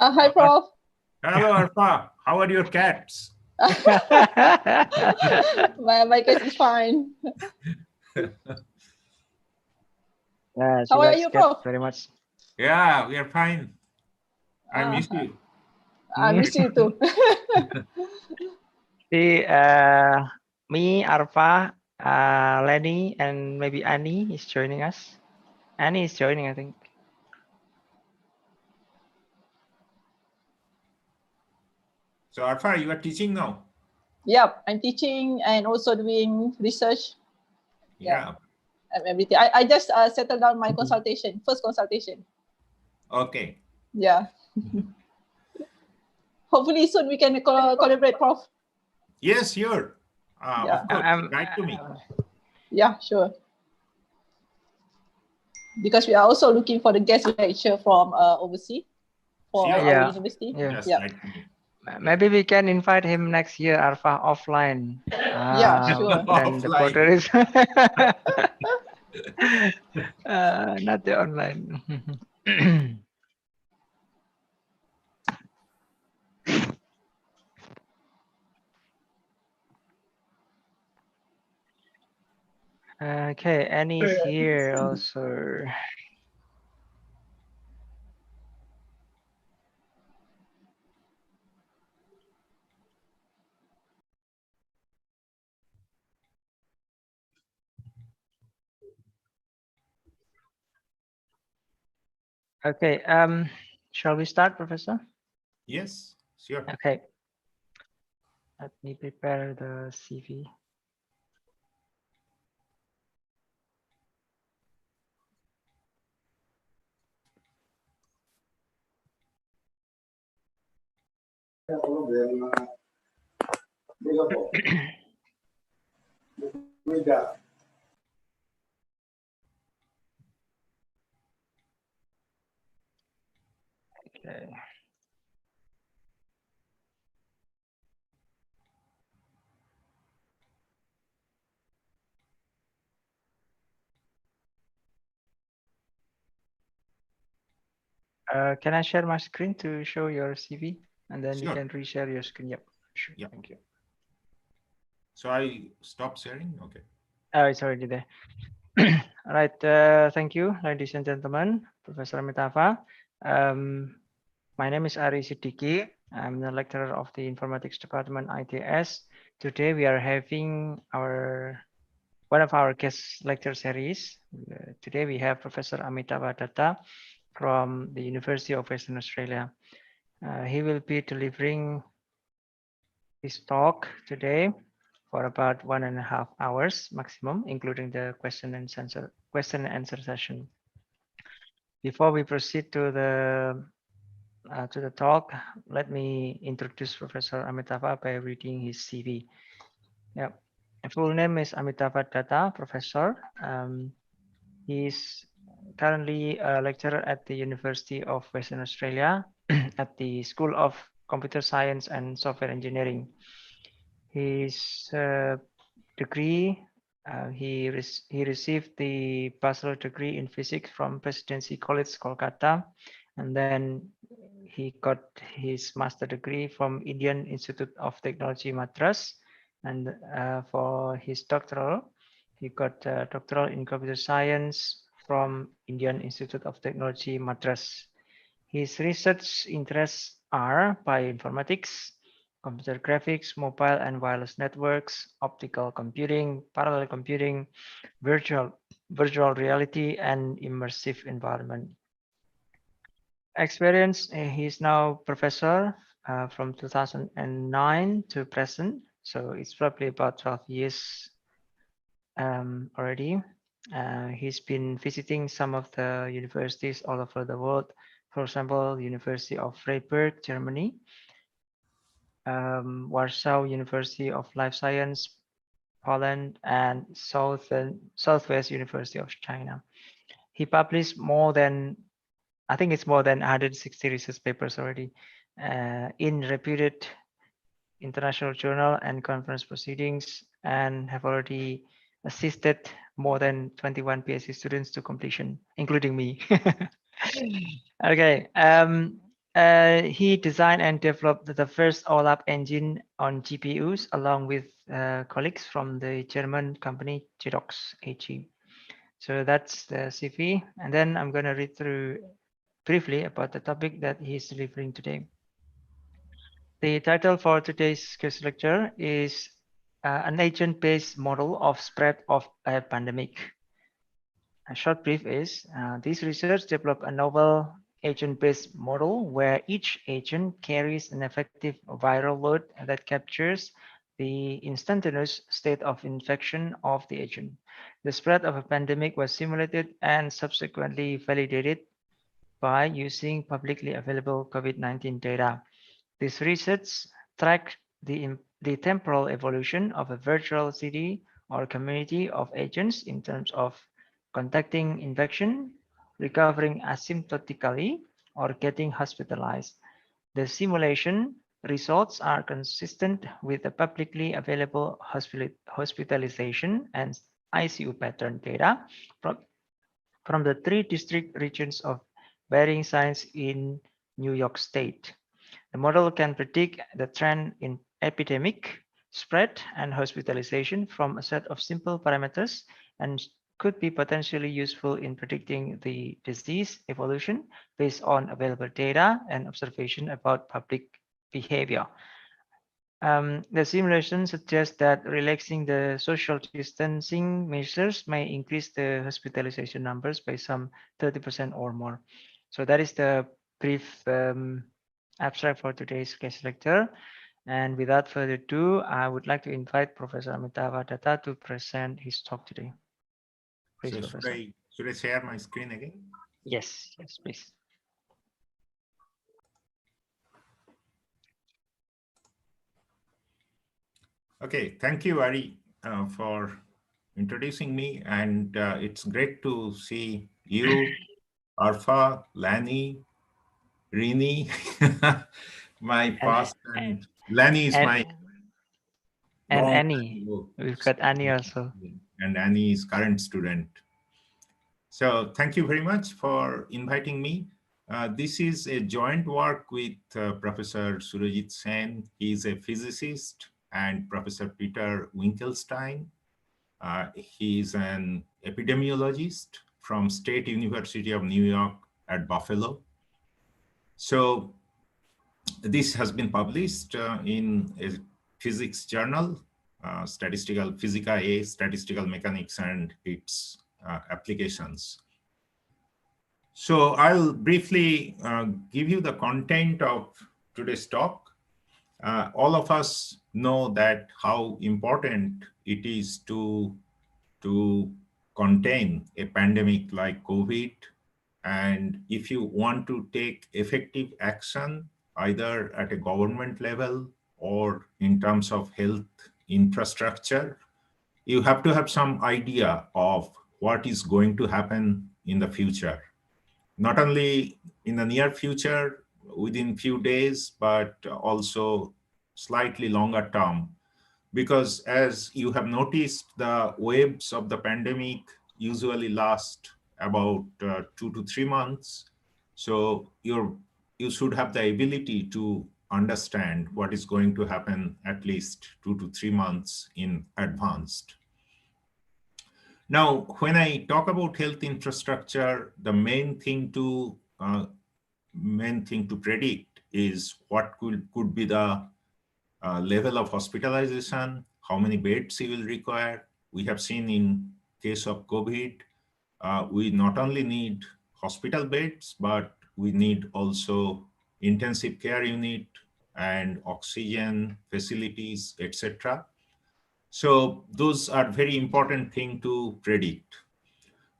Hi, Prof. Hello, Alpha. How are your cats? my case is fine. How are you, Prof? Very much. Yeah, we are fine. I miss you. I miss you too. See, me, Arfa, Lenny, and maybe Annie is joining us. Annie is joining, I think. So, Alpha, you are teaching now? Yep, I'm teaching and also doing research. Yeah. Everything. I just settled down my consultation, first consultation. Okay. Yeah. Hopefully soon we can collaborate, Prof. Yes, sure. Of course. Write to me. Yeah, sure. Because we are also looking for the guest lecture from overseas for our university. Yes, yeah. write to me. Maybe we can invite him next year, Arfa, offline. Yeah, sure. And the quarter is not the online. Okay, Annie's here also. Okay, shall we start, Professor? Yes, sure. Okay. Let me prepare the CV. Okay. Can I share my screen to show your CV? And then you can reshare your screen. Yep. Sure. Yep. Thank you. So I stop sharing? Okay. Oh, it's already there. All right. Thank you, ladies and gentlemen. Professor Amitava. My name is Ari Shiddiqi. I'm the lecturer of the Informatics Department, ITS. Today we are having one of our guest lecture series. Today we have Professor Amitava Datta from the University of Western Australia. He will be delivering his talk today for about 1.5 hours maximum, including the question and answer session. Before we proceed to the talk, let me introduce Professor Amitava by reading his CV. Yeah, full name is Amitava Datta, professor. He's currently a lecturer at the University of Western Australia at the School of Computer Science and Software Engineering. His degree, he received the bachelor degree in physics from Presidency College, Kolkata, and then he got his master degree from Indian Institute of Technology, Madras, and for his doctoral, he got doctoral in computer science from Indian Institute of Technology, Madras. His research interests are bioinformatics, computer graphics, mobile and wireless networks, optical computing, parallel computing, virtual reality, and immersive environment. Experience, he is now professor from 2009 to present, so it's probably about 12 years already. He's been visiting some of the universities all over the world. For example, University of Freiburg, Germany, Warsaw University of Life Science, Poland, and Southwest University of China. He published more than, I think it's more than 160 research papers already in reputed international journal and conference proceedings, and have already assisted more than 21 PhD students to completion, including me. Okay. He designed and developed the first OLAP engine on GPUs along with colleagues from the German company Xerox AG. So that's the CV. And then I'm going to read through briefly about the topic that he's delivering today. The title for today's guest lecture is an agent-based model of spread of a pandemic. A short brief is this research developed a novel agent-based model where each agent carries an effective viral load that captures the instantaneous state of infection of the agent. The spread of a pandemic was simulated and subsequently validated by using publicly available COVID-19 data. This research tracked the temporal evolution of a virtual city or community of agents in terms of contacting infection, recovering asymptotically, or getting hospitalized. The simulation results are consistent with the publicly available hospitalization and ICU pattern data from the 3 district regions of varying size in New York State. The model can predict the trend in epidemic spread and hospitalization from a set of simple parameters and could be potentially useful in predicting the disease evolution based on available data and observation about public behavior. The simulation suggests that relaxing the social distancing measures may increase the hospitalization numbers by some 30% or more. So that is the brief abstract for today's guest lecture. And without further ado, I would like to invite Professor Amitava Datta to present his talk today. Please, so Professor. should I share my screen again? Yes, yes, please. Okay, thank you, Ari, for introducing me. And it's great to see you, Arfa, Lani, Rini, my past, and Lani is my and long Annie. We've got Annie also. And Annie is current student. So thank you very much for inviting me. This is a joint work with Professor Surajit Sen. He is a physicist, and Professor Peter Winkelstein. He is an epidemiologist from State University of New York at Buffalo. So this has been published in a physics journal, Physica A, Statistical Mechanics and its applications. So I'll briefly give you the content of today's talk. All of us know that how important it is to contain a pandemic like COVID. And if you want to take effective action, either at a government level or in terms of health infrastructure, you have to have some idea of what is going to happen in the future. Not only in the near future, within few days, but also slightly longer term. Because as you have noticed, the waves of the pandemic usually last about 2 to 3 months. So you should have the ability to understand what is going to happen at least 2 to 3 months in advance. Now, when I talk about health infrastructure, the main thing to predict is what could be the level of hospitalization, how many beds you will require. We have seen in case of COVID, we not only need hospital beds, but we need also intensive care unit and oxygen facilities, etc. So those are very important thing to predict.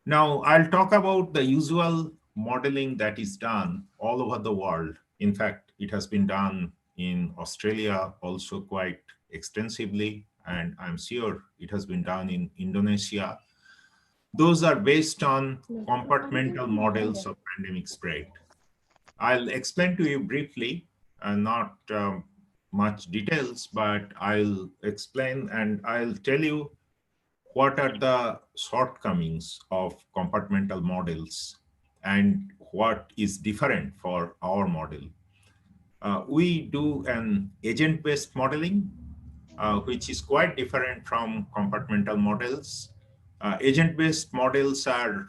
Now I'll talk about the usual modeling that is done all over the world. In fact, it has been done in Australia also quite extensively, and I'm sure it has been done in Indonesia. Those are based on compartmental models of pandemic spread. I'll explain to you briefly, not much details, but I'll explain and I'll tell you what are the shortcomings of compartmental models and what is different for our model. We do an agent-based modeling, which is quite different from compartmental models. Agent-based models are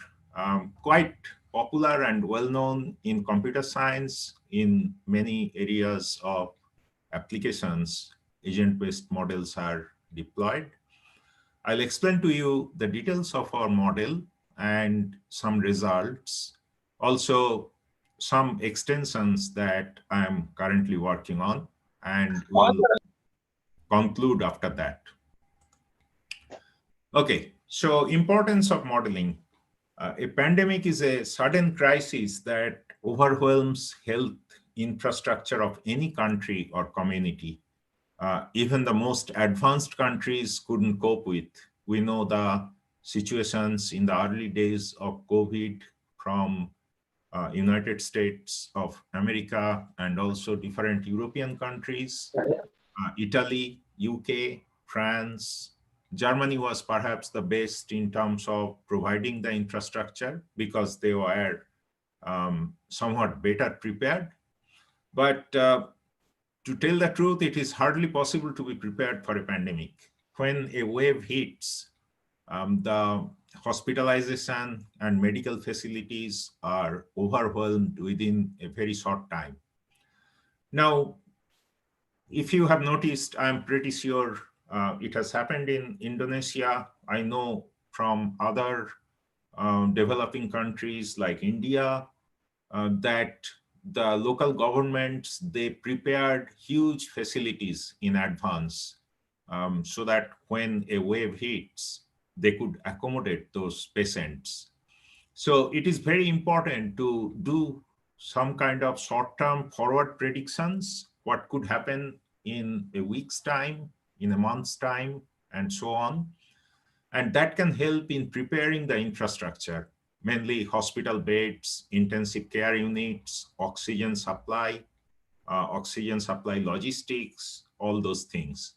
quite popular and well-known in computer science. In many areas of applications, agent-based models are deployed. I'll explain to you the details of our model and some results. Also, some extensions that I'm currently working on, and we'll conclude after that. Okay, so importance of modeling. A pandemic is a sudden crisis that overwhelms health infrastructure of any country or community. Even the most advanced countries couldn't cope with. We know the situations in the early days of COVID from United States of America and also different European countries, Italy, UK, France. Germany was perhaps the best in terms of providing the infrastructure because they were somewhat better prepared. But to tell the truth, it is hardly possible to be prepared for a pandemic. When a wave hits, the hospitalization and medical facilities are overwhelmed within a very short time. Now, if you have noticed, I'm pretty sure it has happened in Indonesia. I know from other developing countries like India that the local governments, they prepared huge facilities in advance so that when a wave hits, they could accommodate those patients. So it is very important to do some kind of short-term forward predictions, what could happen in a week's time, in a month's time, and so on. And that can help in preparing the infrastructure, mainly hospital beds, intensive care units, oxygen supply logistics, all those things.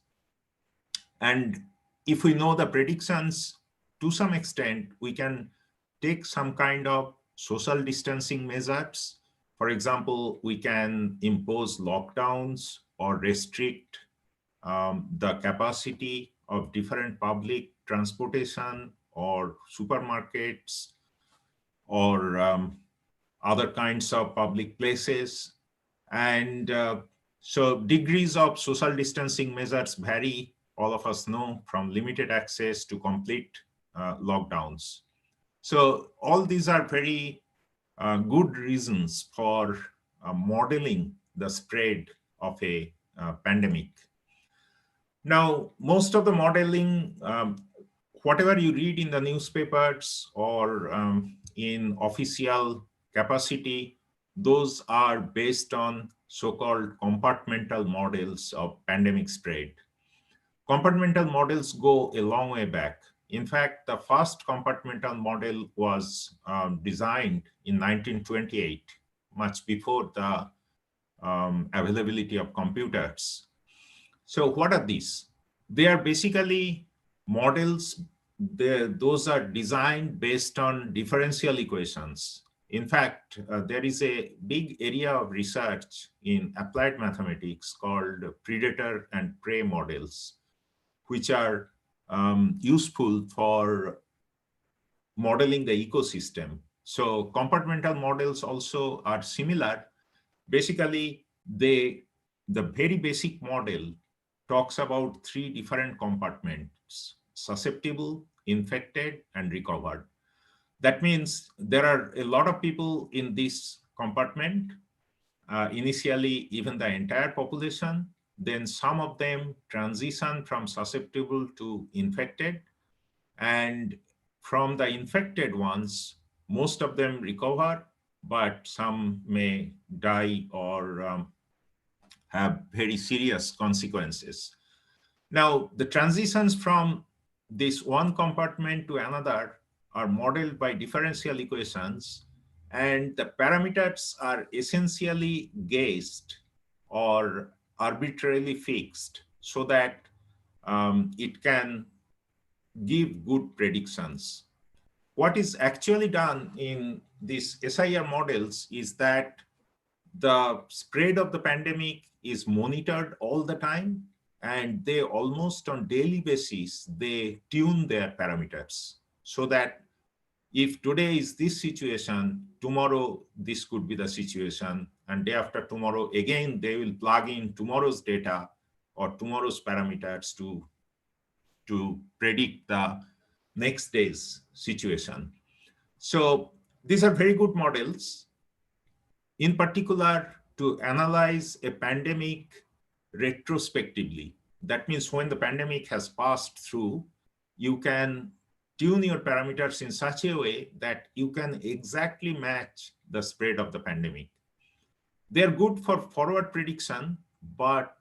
And if we know the predictions, to some extent, we can take some kind of social distancing measures. For example, we can impose lockdowns or restrict the capacity of different public transportation or supermarkets or other kinds of public places. And so degrees of social distancing measures vary, all of us know, from limited access to complete lockdowns. So all these are very good reasons for modeling the spread of a pandemic. Now, most of the modeling, whatever you read in the newspapers or in official capacity, those are based on so-called compartmental models of pandemic spread. Compartmental models go a long way back. In fact, the first compartmental model was designed in 1928, much before the availability of computers. So what are these? They are basically models. Those are designed based on differential equations. In fact, there is a big area of research in applied mathematics called predator and prey models, which are useful for modeling the ecosystem. So compartmental models also are similar. Basically, the very basic model talks about three different compartments: susceptible, infected, and recovered. That means there are a lot of people in this compartment, initially even the entire population, then some of them transition from susceptible to infected, and from the infected ones, most of them recover, but some may die or have very serious consequences. Now, the transitions from this one compartment to another are modeled by differential equations, and the parameters are essentially guessed or arbitrarily fixed so that it can give good predictions. What is actually done in these SIR models is that the spread of the pandemic is monitored all the time, and they almost on daily basis, they tune their parameters so that if today is this situation, tomorrow this could be the situation, and day after tomorrow, again, they will plug in tomorrow's data or tomorrow's parameters to predict the next day's situation. So these are very good models, in particular to analyze a pandemic retrospectively. That means when the pandemic has passed through, you can tune your parameters in such a way that you can exactly match the spread of the pandemic. They're good for forward prediction, but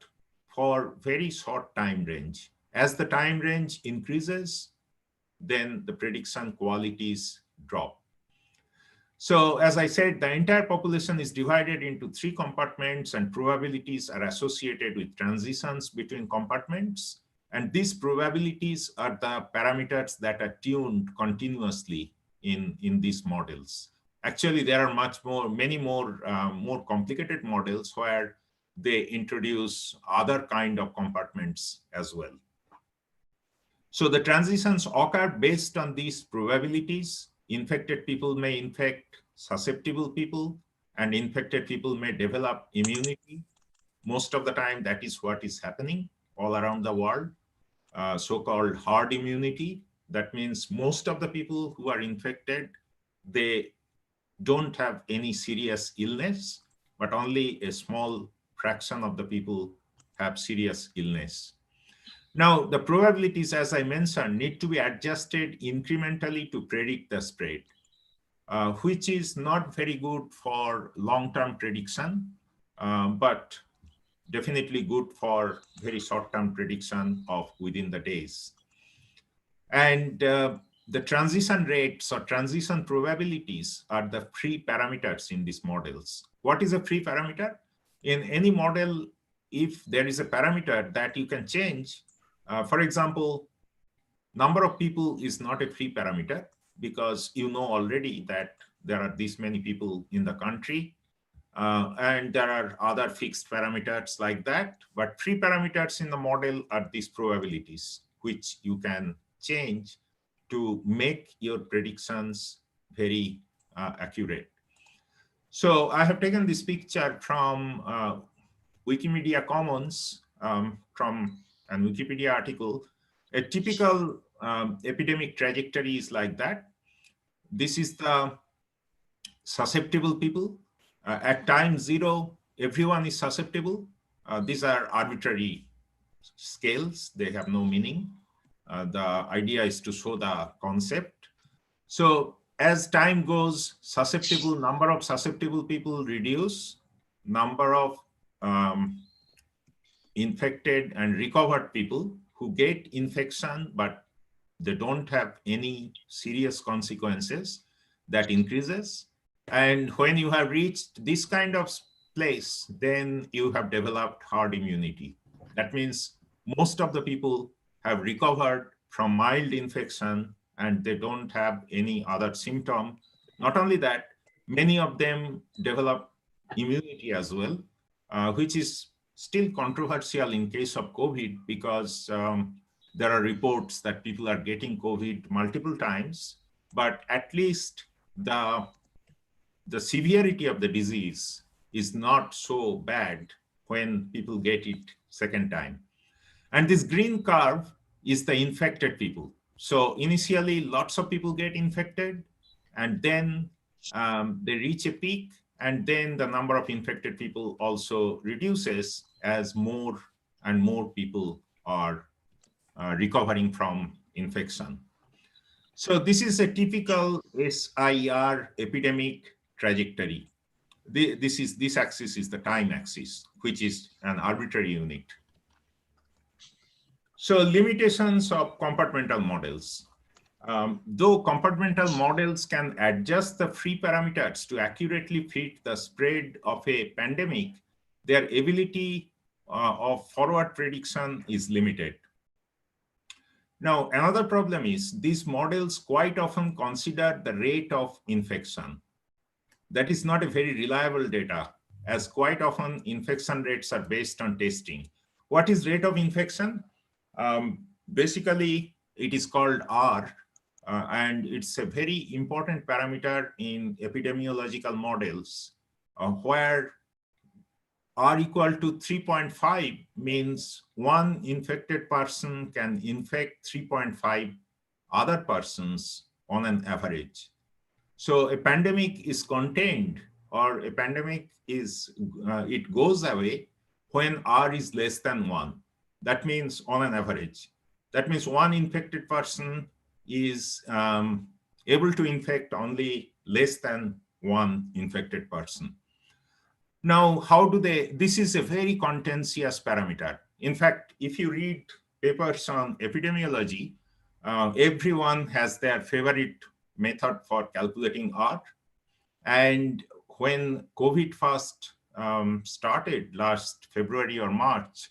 for very short time range. As the time range increases, then the prediction qualities drop. So as I said, the entire population is divided into 3 compartments, and probabilities are associated with transitions between compartments. And these probabilities are the parameters that are tuned continuously in these models. Actually, there are many more complicated models where they introduce other kind of compartments as well. So the transitions occur based on these probabilities. Infected people may infect susceptible people, and infected people may develop immunity. Most of the time, that is what is happening all around the world, so-called herd immunity. That means most of the people who are infected, they don't have any serious illness, but only a small fraction of the people have serious illness. Now, the probabilities, as I mentioned, need to be adjusted incrementally to predict the spread, which is not very good for long-term prediction, but definitely good for very short-term prediction of within the days. And the transition rates or transition probabilities are the free parameters in these models. What is a free parameter? In any model, if there is a parameter that you can change, for example, number of people is not a free parameter because you know already that there are this many people in the country, and there are other fixed parameters like that. But free parameters in the model are these probabilities, which you can change to make your predictions very accurate. So I have taken this picture from Wikimedia Commons from a Wikipedia article. A typical epidemic trajectory is like that. This is the susceptible people. At time 0, everyone is susceptible. These are arbitrary scales. They have no meaning. The idea is to show the concept. So as time goes, number of susceptible people reduce, number of infected and recovered people who get infection, but they don't have any serious consequences, that increases. And when you have reached this kind of place, then you have developed herd immunity. That means most of the people have recovered from mild infection and they don't have any other symptom. Not only that, many of them develop immunity as well, which is still controversial in case of COVID because there are reports that people are getting COVID multiple times, but at least the severity of the disease is not so bad when people get it second time. And this green curve is the infected people. So initially, lots of people get infected, and then they reach a peak, and then the number of infected people also reduces as more and more people are recovering from infection. So this is a typical SIR epidemic trajectory. This axis is the time axis, which is an arbitrary unit. So limitations of compartmental models. Though compartmental models can adjust the free parameters to accurately fit the spread of a pandemic, their ability of forward prediction is limited. Now, another problem is these models quite often consider the rate of infection. That is not a very reliable data. as quite often infection rates are based on testing. What is rate of infection? Basically, it is called R, and it's a very important parameter in epidemiological models, where R equal to 3.5 means one infected person can infect 3.5 other persons on an average. So a pandemic is contained, or a pandemic is, it goes away when R is less than 1. That means on an average. That means one infected person is able to infect only less than one infected person. Now, how do they, this is a very contentious parameter. In fact, if you read papers on epidemiology, everyone has their favorite method for calculating R. And when COVID first started last February or March,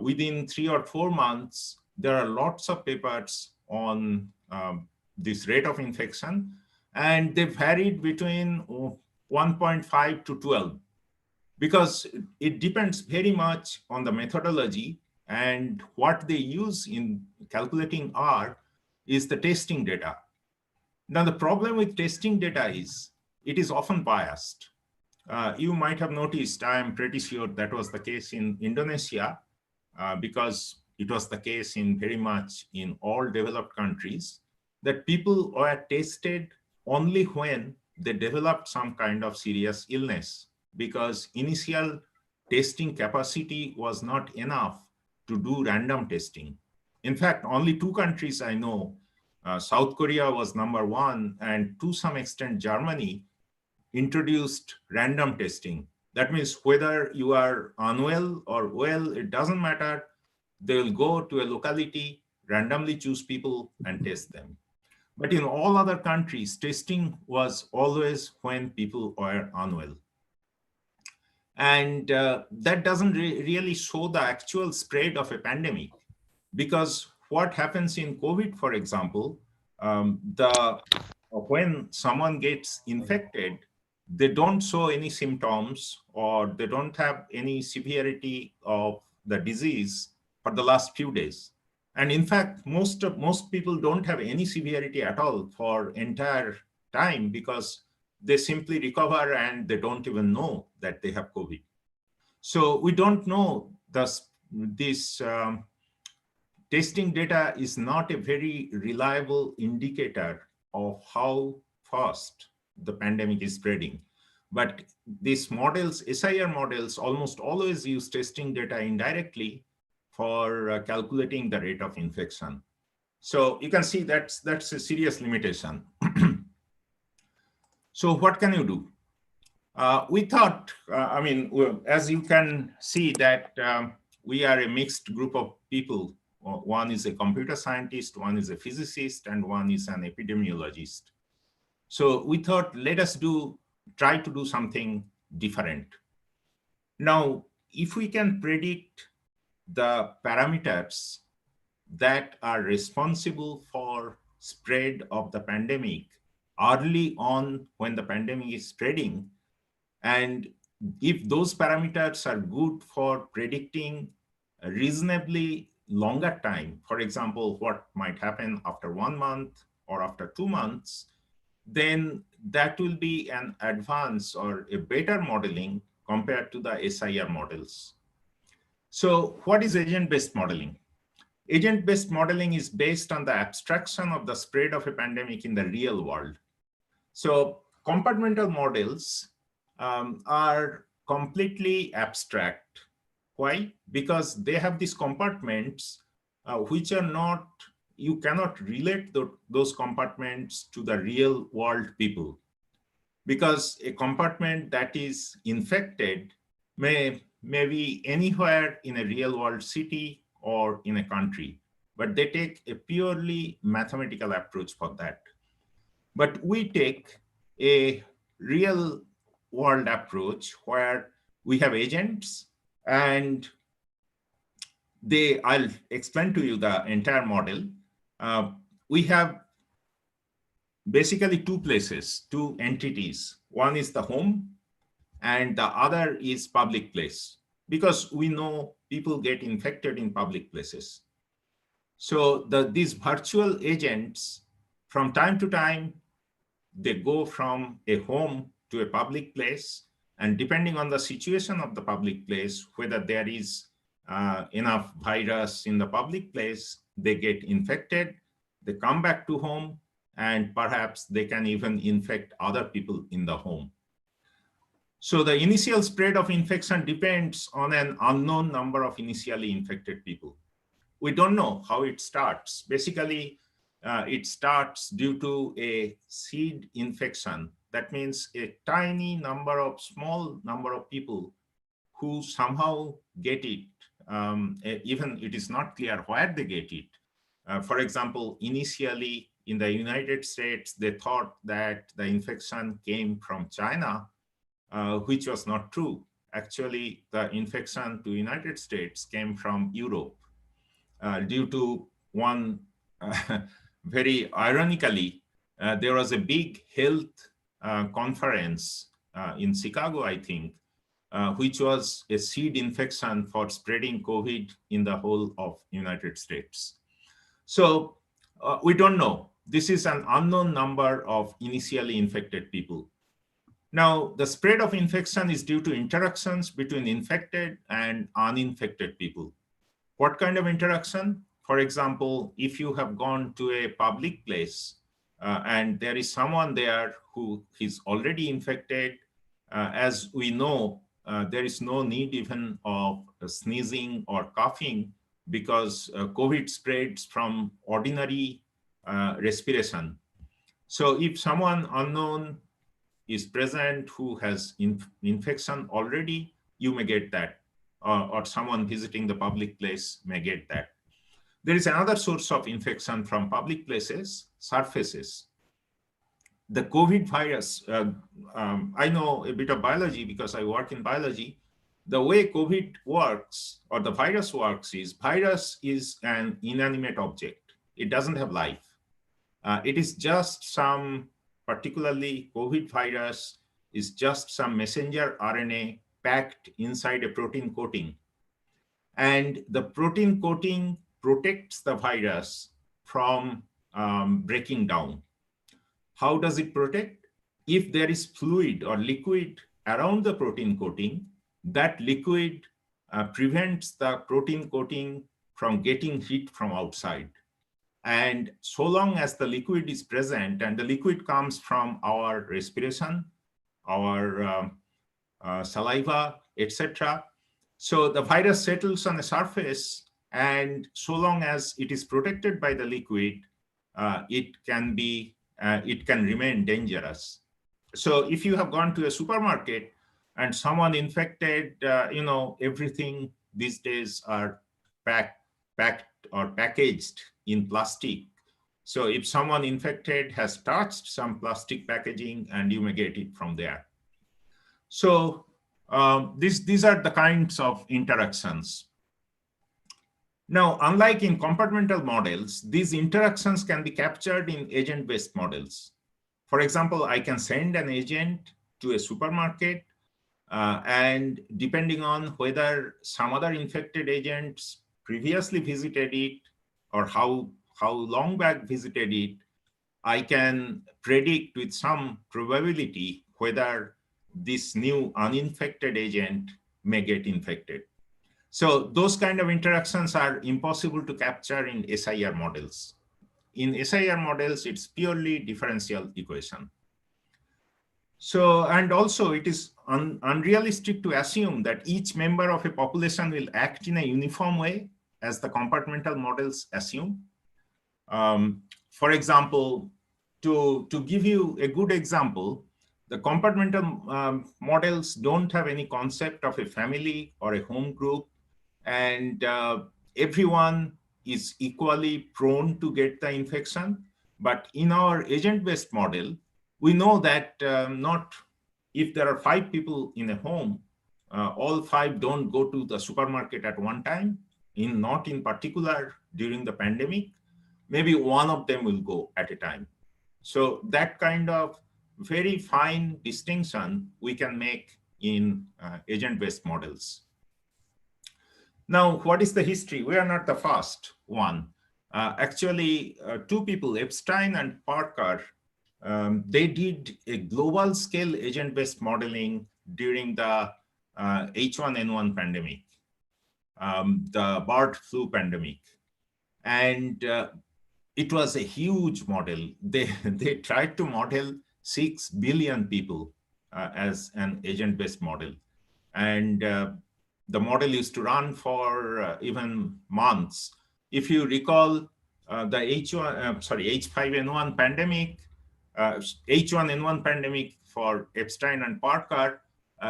within 3 or 4 months, there are lots of papers on this rate of infection, and they varied between 1.5 to 12, because it depends very much on the methodology, and what they use in calculating R is the testing data. Now, the problem with testing data is it is often biased. You might have noticed, I am pretty sure that was the case in Indonesia, because it was the case in very much in all developed countries, that people were tested only when they developed some kind of serious illness, because initial testing capacity was not enough to do random testing. In fact, only 2 countries I know, South Korea was number 1, and to some extent Germany, introduced random testing. That means whether you are unwell or well, it doesn't matter. They will go to a locality, randomly choose people and test them. But in all other countries, testing was always when people were unwell. And that doesn't really show the actual spread of a pandemic, because what happens in COVID, for example, when someone gets infected, they don't show any symptoms, or they don't have any severity of the disease for the last few days. And in fact, most people don't have any severity at all for entire time, because they simply recover and they don't even know that they have COVID. So we don't know this testing data is not a very reliable indicator of how fast the pandemic is spreading. But these models, SIR models, almost always use testing data indirectly for calculating the rate of infection. So you can see that's a serious limitation. So what can you do? We thought, as you can see that we are a mixed group of people. One is a computer scientist, one is a physicist, and one is an epidemiologist. So we thought, let us try to do something different. Now, if we can predict the parameters that are responsible for spread of the pandemic early on when the pandemic is spreading, and if those parameters are good for predicting a reasonably longer time, for example, what might happen after 1 month or after 2 months, then that will be an advance or a better modeling compared to the SIR models. So what is agent-based modeling? Agent-based modeling is based on the abstraction of the spread of a pandemic in the real world. So compartmental models are completely abstract. Why? Because they have these compartments which are not, you cannot relate those compartments to the real world people. Because a compartment that is infected may be anywhere in a real world city or in a country, but they take a purely mathematical approach for that. But we take a real world approach where we have agents, and I'll explain to you the entire model. We have basically 2 places, 2 entities. One is the home, and the other is public place, because we know people get infected in public places. So these virtual agents, from time to time, they go from a home to a public place, and depending on the situation of the public place, whether there is enough virus in the public place, they get infected, they come back to home, and perhaps they can even infect other people in the home. So the initial spread of infection depends on an unknown number of initially infected people. We don't know how it starts. Basically, it starts due to a seed infection. That means a tiny number of, small number of people who somehow get it. Even it is not clear where they get it. For example, initially in the United States, they thought that the infection came from China, which was not true. Actually, the infection to United States came from Europe. Due to one, very ironically, there was a big health conference in Chicago, I think, which was a seed infection for spreading COVID in the whole of United States. So we don't know. This is an unknown number of initially infected people. Now, the spread of infection is due to interactions between infected and uninfected people. What kind of interaction? For example, if you have gone to a public place and there is someone there who is already infected, as we know, there is no need even of sneezing or coughing, because COVID spreads from ordinary respiration. So if someone unknown is present who has infection already, you may get that. Or someone visiting the public place may get that. There is another source of infection from public places, surfaces. The COVID virus, I know a bit of biology because I work in biology. The way COVID works, or the virus works, is virus is an inanimate object. It doesn't have life. It is just some, particularly COVID virus, is just some messenger RNA packed inside a protein coating. And the protein coating protects the virus from breaking down. How does it protect? If there is fluid or liquid around the protein coating, that liquid prevents the protein coating from getting heat from outside. And so long as the liquid is present, and the liquid comes from our respiration, our saliva, etc. So the virus settles on the surface, and so long as it is protected by the liquid, it can remain dangerous. So if you have gone to a supermarket and someone infected, everything these days are packed or packaged in plastic. So if someone infected has touched some plastic packaging, and you may get it from there. So these are the kinds of interactions. Now, unlike in compartmental models, these interactions can be captured in agent-based models. For example, I can send an agent to a supermarket, and depending on whether some other infected agents previously visited it or how long back visited it, I can predict with some probability whether this new uninfected agent may get infected. So those kind of interactions are impossible to capture in SIR models. In SIR models, it's purely differential equation. So, and also it is unrealistic to assume that each member of a population will act in a uniform way, as the compartmental models assume. For example, to give you a good example, the compartmental models don't have any concept of a family or a home group, and everyone is equally prone to get the infection. But in our agent-based model, we know that not if there are 5 people in a home, all 5 don't go to the supermarket at one time, not in particular during the pandemic. Maybe one of them will go at a time. So that kind of very fine distinction we can make in agent-based models. Now, what is the history? We are not the first one. Actually, two people, Epstein and Parker, they did a global scale agent-based modeling during the H1N1 pandemic, the bird flu pandemic. And it was a huge model. They tried to model 6 billion people as an agent-based model. And the model used to run for even months. If you recall the H5N1 pandemic, H1N1 pandemic for Epstein and Parker,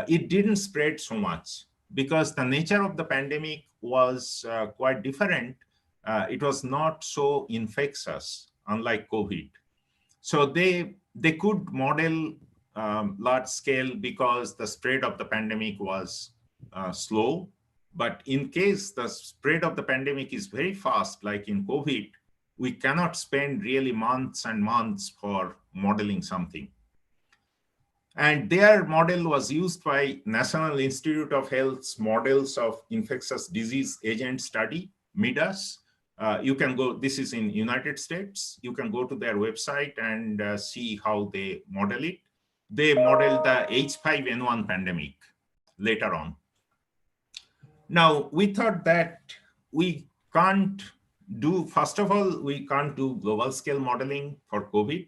it didn't spread so much because the nature of the pandemic was quite different. It was not so infectious, unlike COVID. So they could model large scale because the spread of the pandemic was slow. But in case the spread of the pandemic is very fast, like in COVID, we cannot spend really months and months for modeling something. And their model was used by National Institute of Health's Models of Infectious Disease Agent Study, MIDAS. You can go, this is in United States. You can go to their website and see how they model it. They modeled the H5N1 pandemic later on. Now, we thought that we can't do, first of all, we can't do global scale modeling for COVID.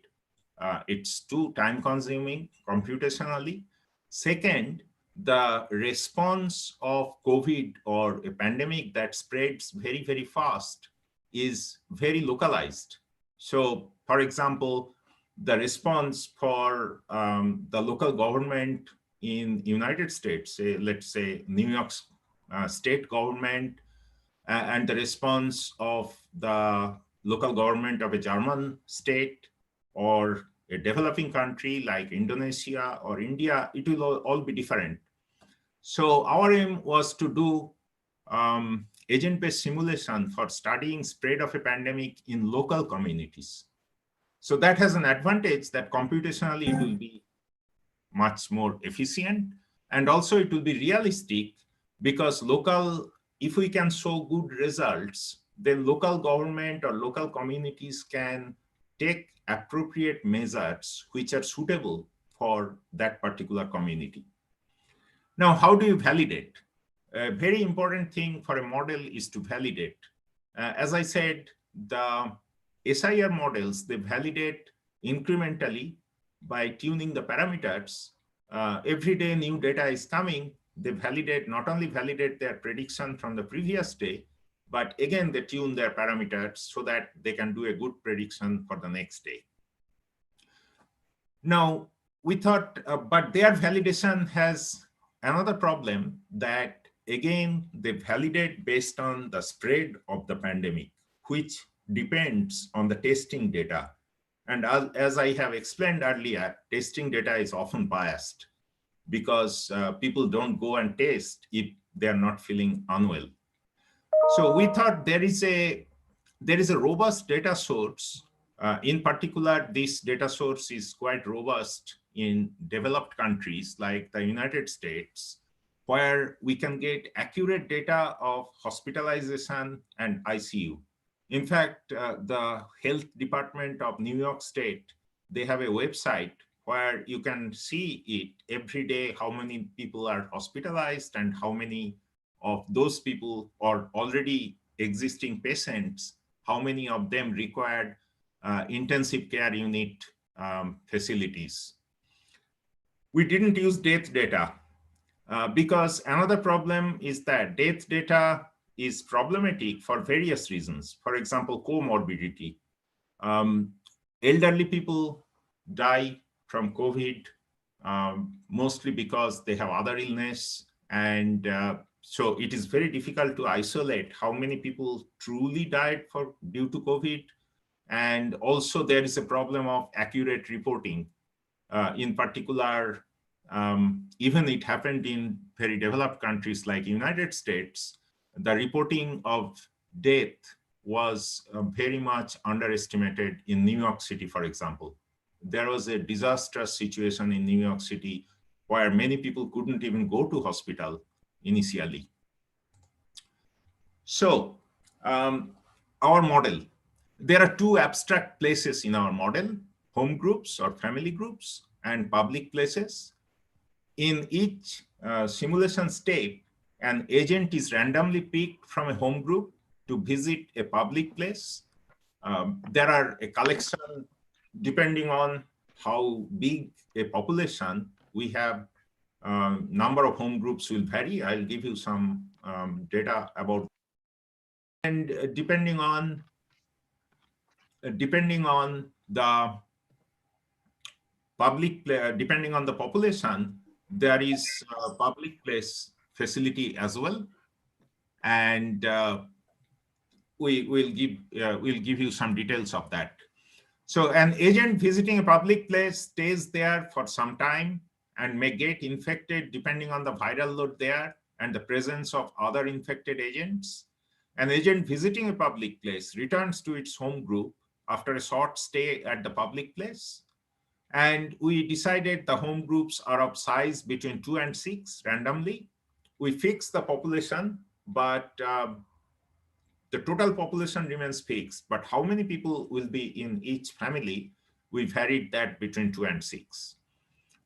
It's too time consuming computationally. Second, the response of COVID or a pandemic that spreads very, very fast is very localized. So, for example, the response for the local government in United States, let's say New York state government, and the response of the local government of a German state or a developing country like Indonesia or India, it will all be different. So our aim was to do agent-based simulation for studying spread of a pandemic in local communities. So that has an advantage that computationally it will be much more efficient, and also it will be realistic because local, if we can show good results, then local government or local communities can take appropriate measures which are suitable for that particular community. Now, how do you validate? A very important thing for a model is to validate. As I said, the SIR models, they validate incrementally by tuning the parameters. Every day new data is coming, they validate, not only validate their prediction from the previous day, but again, they tune their parameters so that they can do a good prediction for the next day. Now, we thought, but their validation has another problem that, again, they validate based on the spread of the pandemic, which depends on the testing data. And as I have explained earlier, testing data is often biased because people don't go and test if they're not feeling unwell. So we thought there is a robust data source. In particular, this data source is quite robust in developed countries like the United States, where we can get accurate data of hospitalization and ICU. In fact, the health department of New York State, they have a website where you can see it every day, how many people are hospitalized and how many of those people are already existing patients, how many of them required intensive care unit facilities. We didn't use death data because another problem is that death data is problematic for various reasons. For example, comorbidity. Elderly people die from COVID mostly because they have other illness, and so it is very difficult to isolate how many people truly died due to COVID. And also there is a problem of accurate reporting. In particular, even it happened in very developed countries like United States, the reporting of death was very much underestimated in New York City, for example. There was a disastrous situation in New York City where many people couldn't even go to hospital initially. So our model, there are two abstract places in our model: home groups or family groups and public places. In each simulation step, an agent is randomly picked from a home group to visit a public place. There are a collection, depending on how big a population we have, number of home groups will vary. I'll give you some data about. And depending on the depending on the population, there is a public place facility as well, and we'll give you some details of that. So an agent visiting a public place stays there for some time and may get infected depending on the viral load there and the presence of other infected agents. An agent visiting a public place returns to its home group after a short stay at the public place. And we decided the home groups are of size between 2 and 6 randomly. We fix the population, but the total population remains fixed. But how many people will be in each family, we varied that between 2 and 6.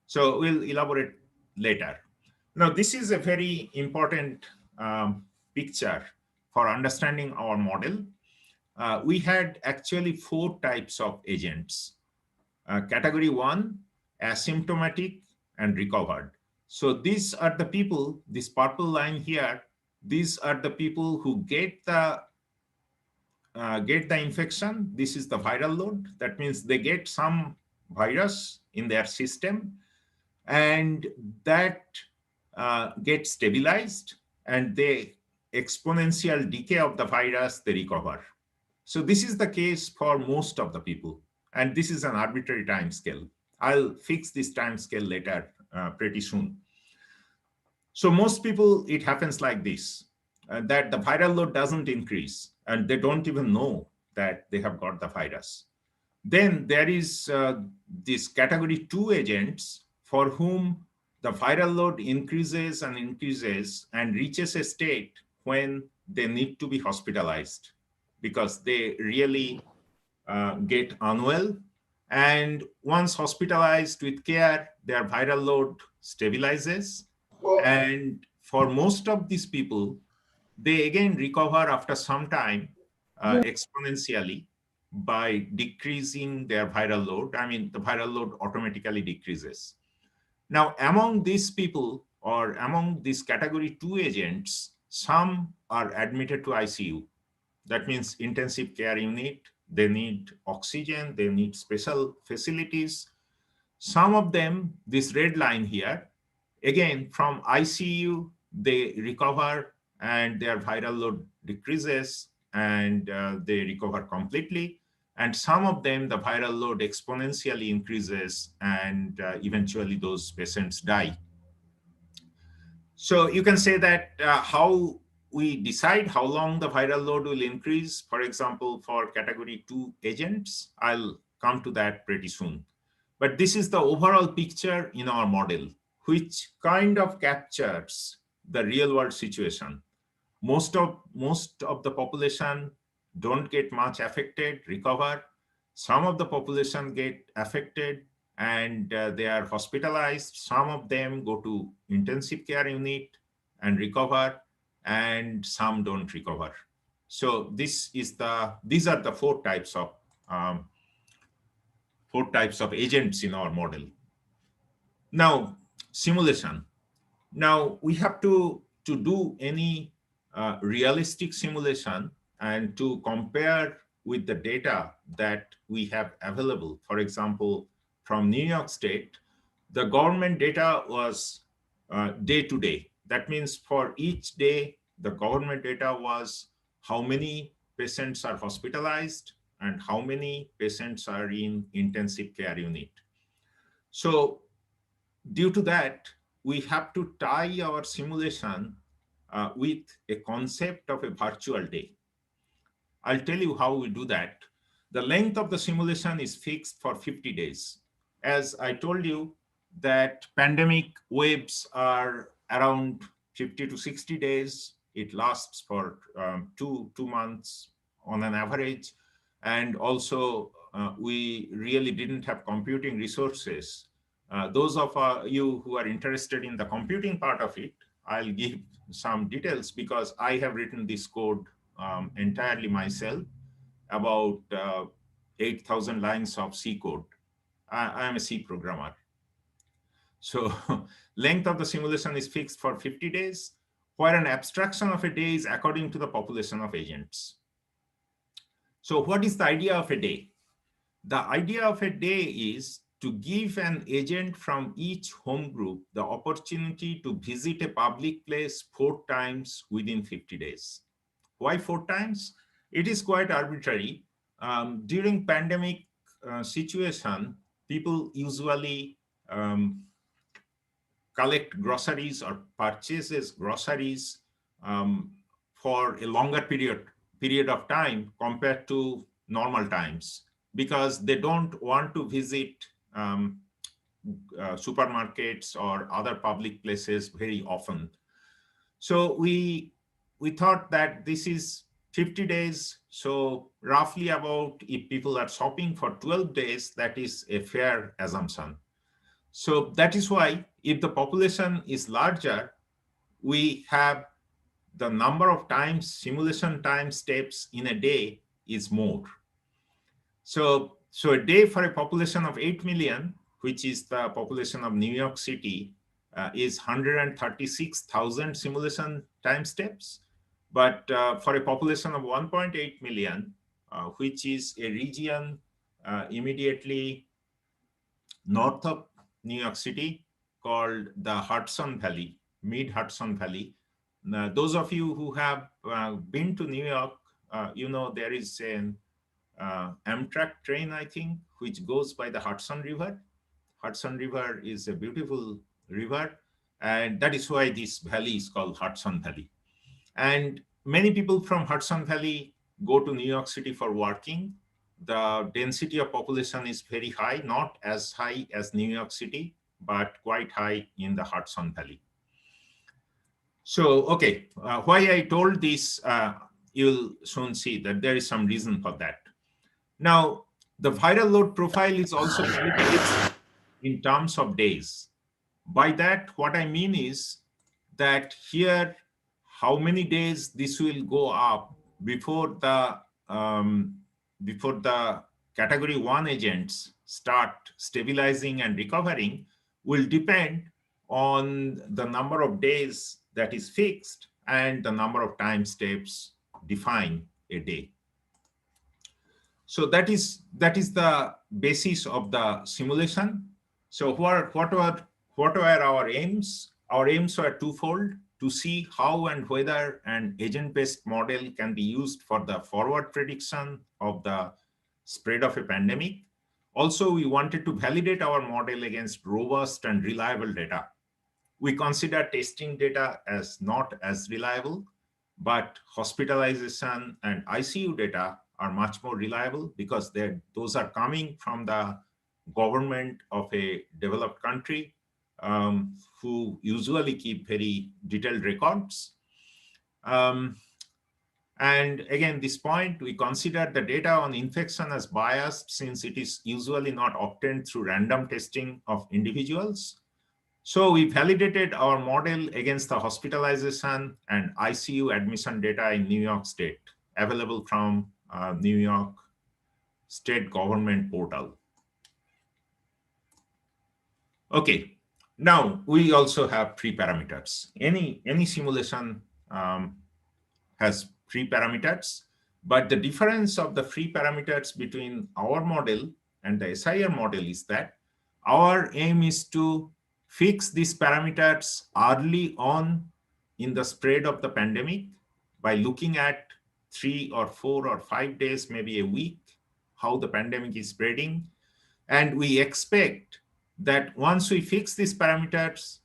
So we'll elaborate later. Now, this is a very important picture for understanding our model. We had actually 4 types of agents. Category 1, asymptomatic and recovered. So these are the people, this purple line here, these are the people who get the infection. This is the viral load. That means they get some virus in their system, and that gets stabilized, and the exponential decay of the virus, they recover. So this is the case for most of the people. And this is an arbitrary time scale. I'll fix this time scale later pretty soon. So most people, it happens like this, that the viral load doesn't increase and they don't even know that they have got the virus. Then there is this category 2 agents for whom the viral load increases and reaches a state when they need to be hospitalized because they really get unwell, and once hospitalized with care, their viral load stabilizes. And for most of these people, they again recover after some time exponentially by decreasing their viral load. I mean, the viral load automatically decreases. Now, among these people, or among these category 2 agents, some are admitted to ICU. That means intensive care unit. They need oxygen, they need special facilities. Some of them, this red line here, again, from ICU, they recover and their viral load decreases and they recover completely. And some of them, the viral load exponentially increases and eventually those patients die. So you can say that how we decide how long the viral load will increase, for example, for category 2 agents, I'll come to that pretty soon. But this is the overall picture in our model, which kind of captures the real world situation. Most of the population don't get much affected, recover. Some of the population get affected and they are hospitalized. Some of them go to intensive care unit and recover, and some don't recover. So these are the 4 types of agents in our model. Now, simulation. Now we have to do any realistic simulation and to compare with the data that we have available. For example, from New York State, the government data was day to day. That means for each day, the government data was how many patients are hospitalized and how many patients are in intensive care unit. So due to that, we have to tie our simulation with a concept of a virtual day. I'll tell you how we do that. The length of the simulation is fixed for 50 days. As I told you, that pandemic waves are around 50 to 60 days. It lasts for 2 months on an average. And also, we really didn't have computing resources. Those of you who are interested in the computing part of it, I'll give some details because I have written this code entirely myself, about 8,000 lines of C code. I am a C programmer. So length of the simulation is fixed for 50 days, where an abstraction of a day is according to the population of agents. So what is the idea of a day? The idea of a day is to give an agent from each home group the opportunity to visit a public place 4 times within 50 days. Why 4 times? It is quite arbitrary. During pandemic situation, people usually collect groceries or purchases groceries for a longer period of time compared to normal times, because they don't want to visit supermarkets or other public places very often. So we thought that this is 50 days. So roughly about, if people are shopping for 12 days, that is a fair assumption. So that is why if the population is larger, we have the number of times, simulation time steps in a day is more. So a day for a population of 8 million, which is the population of New York City, is 136,000 simulation time steps. But for a population of 1.8 million, which is a region immediately north of New York City called the Hudson Valley, Mid-Hudson Valley. Now, those of you who have been to New York, you know there is an Amtrak train, I think, which goes by the Hudson River. Hudson River is a beautiful river, and that is why this valley is called Hudson Valley. And many people from Hudson Valley go to New York City for working. The density of population is very high, not as high as New York City, but quite high in the Hudson Valley. So, okay, why I told this, you'll soon see that there is some reason for that. Now, the viral load profile is also calculated in terms of days. By that, what I mean is that here, how many days this will go up before the category 1 agents start stabilizing and recovering will depend on the number of days that is fixed and the number of time steps define a day. So that is the basis of the simulation. So what were our aims? Our aims were twofold: to see how and whether an agent-based model can be used for the forward prediction of the spread of a pandemic. Also, we wanted to validate our model against robust and reliable data. We consider testing data as not as reliable, but hospitalization and ICU data are much more reliable because those are coming from the government of a developed country, who usually keep very detailed records. And again, this point, we consider the data on infection as biased since it is usually not obtained through random testing of individuals. So we validated our model against the hospitalization and ICU admission data in New York State, available from New York State government portal. Okay, now we also have pre-parameters. Any simulation has pre-parameters, but the difference of the free parameters between our model and the SIR model is that our aim is to fix these parameters early on in the spread of the pandemic by looking at 3 or 4 or 5 days, maybe a week, how the pandemic is spreading. And we expect that once we fix these parameters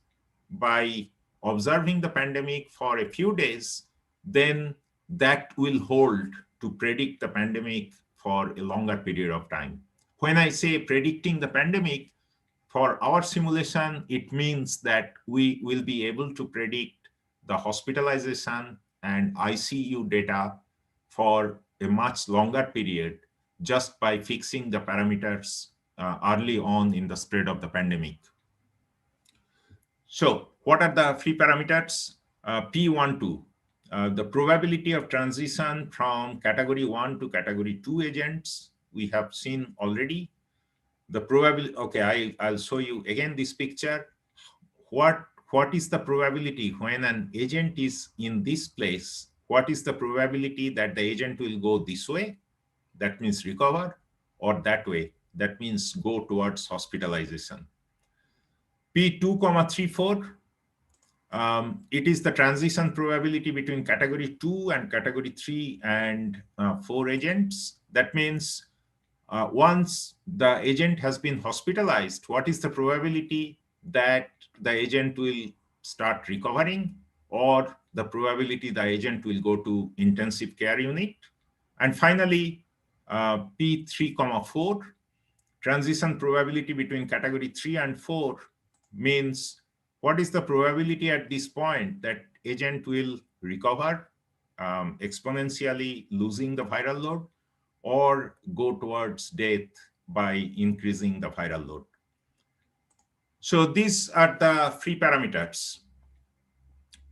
by observing the pandemic for a few days, then that will hold to predict the pandemic for a longer period of time. When I say predicting the pandemic, for our simulation, it means that we will be able to predict the hospitalization and ICU data for a much longer period just by fixing the parameters early on in the spread of the pandemic. So what are the free parameters? P12, the probability of transition from category 1 to category 2 agents, we have seen already. The probability, okay, I'll show you again this picture. What is the probability when an agent is in this place? What is the probability that the agent will go this way? That means recover, or that way? That means go towards hospitalization. P2,34, it is the transition probability between category 2 and category 3 and 4 agents. That means once the agent has been hospitalized, what is the probability that the agent will start recovering, or the probability the agent will go to intensive care unit? And finally, P3,4, transition probability between category 3 and 4 means what is the probability at this point that agent will recover, exponentially losing the viral load, or go towards death by increasing the viral load. So these are the free parameters.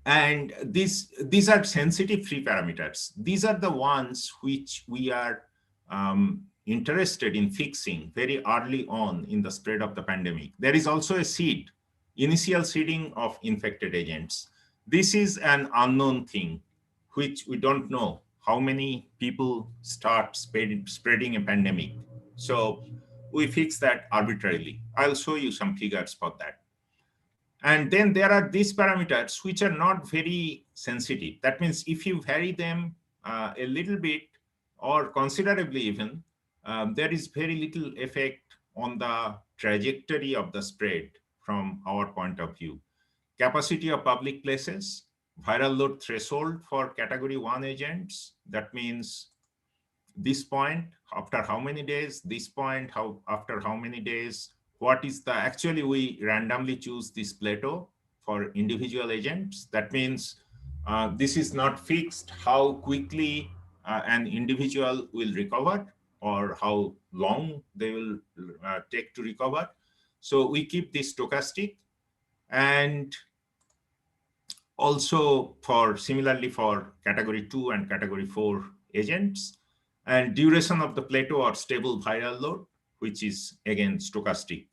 And these are sensitive free parameters. These are the ones which we are interested in fixing very early on in the spread of the pandemic. There is also a seed, initial seeding of infected agents. This is an unknown thing, which we don't know how many people start spreading a pandemic. So we fix that arbitrarily. I'll show you some figures for that. And then there are these parameters which are not very sensitive. That means if you vary them a little bit or considerably even, there is very little effect on the trajectory of the spread from our point of view. Capacity of public places, viral load threshold for category 1 agents. That means this point after how many days, this point after how many days. What is the, actually we randomly choose this plateau for individual agents. That means this is not fixed how quickly an individual will recover or how long they will take to recover. So we keep this stochastic. And also similarly for category 2 and category 4 agents, and duration of the plateau or stable viral load, which is again stochastic.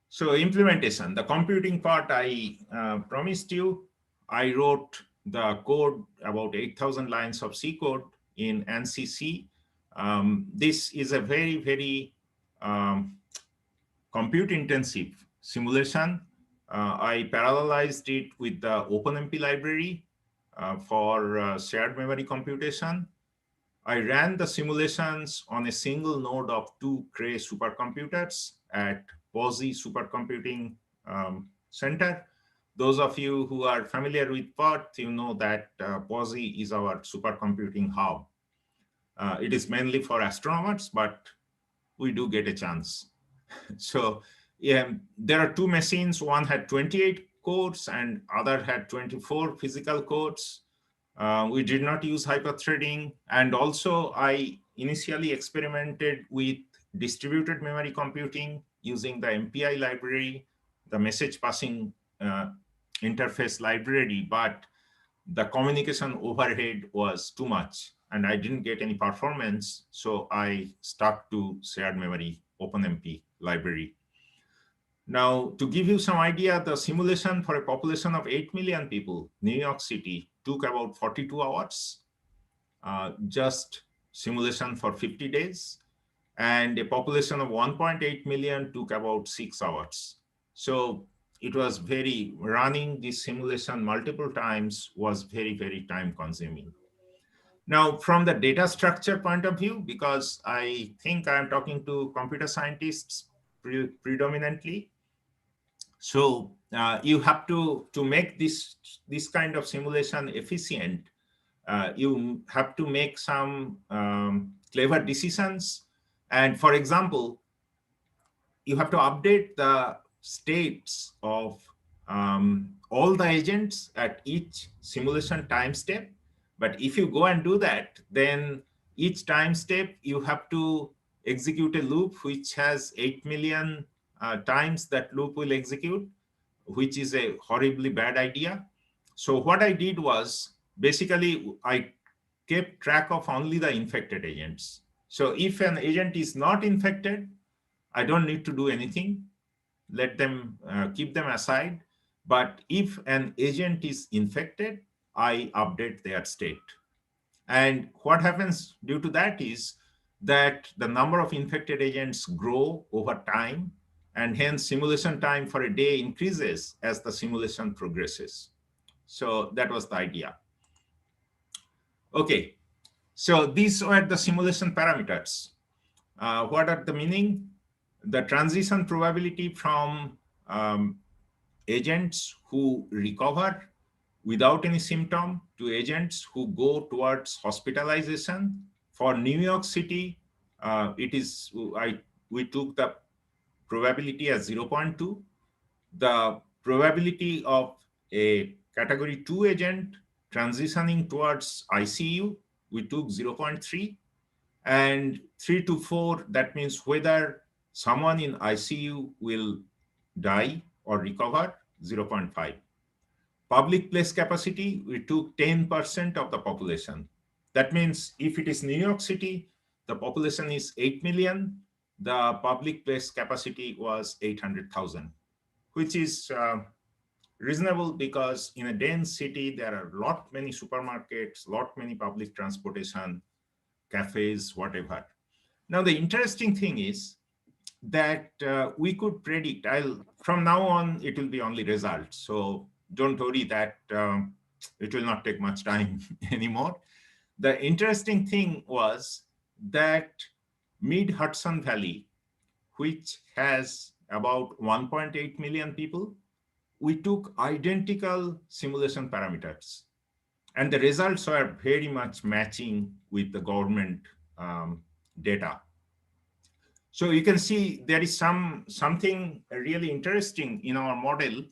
So implementation, the computing part I promised you, I wrote the code, about 8,000 lines of C code in ANSI. This is a very, very compute intensive simulation. I parallelized it with the OpenMP library for shared memory computation. I ran the simulations on a single node of 2 Cray supercomputers at POSI Supercomputing Center. Those of you who are familiar with Perth, you know that POSI is our supercomputing hub. It is mainly for astronomers, but we do get a chance. So yeah, there are 2 machines. One had 28 cores and other had 24 physical cores. We did not use hyperthreading. And also I initially experimented with distributed memory computing using the MPI library, the message passing interface library, but the communication overhead was too much and I didn't get any performance. So I stuck to shared memory OpenMP library. Now, to give you some idea, the simulation for a population of 8 million people, New York City, took about 42 hours, just simulation for 50 days. And a population of 1.8 million took about 6 hours. So it was running this simulation multiple times was very, very time consuming. Now, from the data structure point of view, because I think I'm talking to computer scientists predominantly, so you have to make this kind of simulation efficient. You have to make some clever decisions. And for example, you have to update the states of all the agents at each simulation time step. But if you go and do that, then each time step you have to execute a loop which has 8 million times that loop will execute, which is a horribly bad idea. So what I did was, basically, I kept track of only the infected agents. So if an agent is not infected, I don't need to do anything. Let them keep them aside. But if an agent is infected, I update their state. And what happens due to that is that the number of infected agents grow over time, and hence simulation time for a day increases as the simulation progresses. So that was the idea. Okay, so these were the simulation parameters. What are the meaning? The transition probability from agents who recover without any symptom to agents who go towards hospitalization. For New York City, we took the probability as 0.2. The probability of a category 2 agent transitioning towards ICU, we took 0.3. And 3 to 4, that means whether someone in ICU will die or recover, 0.5. Public place capacity, we took 10% of the population. That means if it is New York City, the population is 8 million, the public place capacity was 800,000, which is reasonable because in a dense city, there are many supermarkets, many public transportation, cafes, whatever. Now, the interesting thing is that we could predict, from now on, it will be only results. So don't worry that it will not take much time anymore. The interesting thing was that mid-Hudson Valley, which has about 1.8 million people, we took identical simulation parameters. And the results were very much matching with the government data. So you can see there is something really interesting in our model,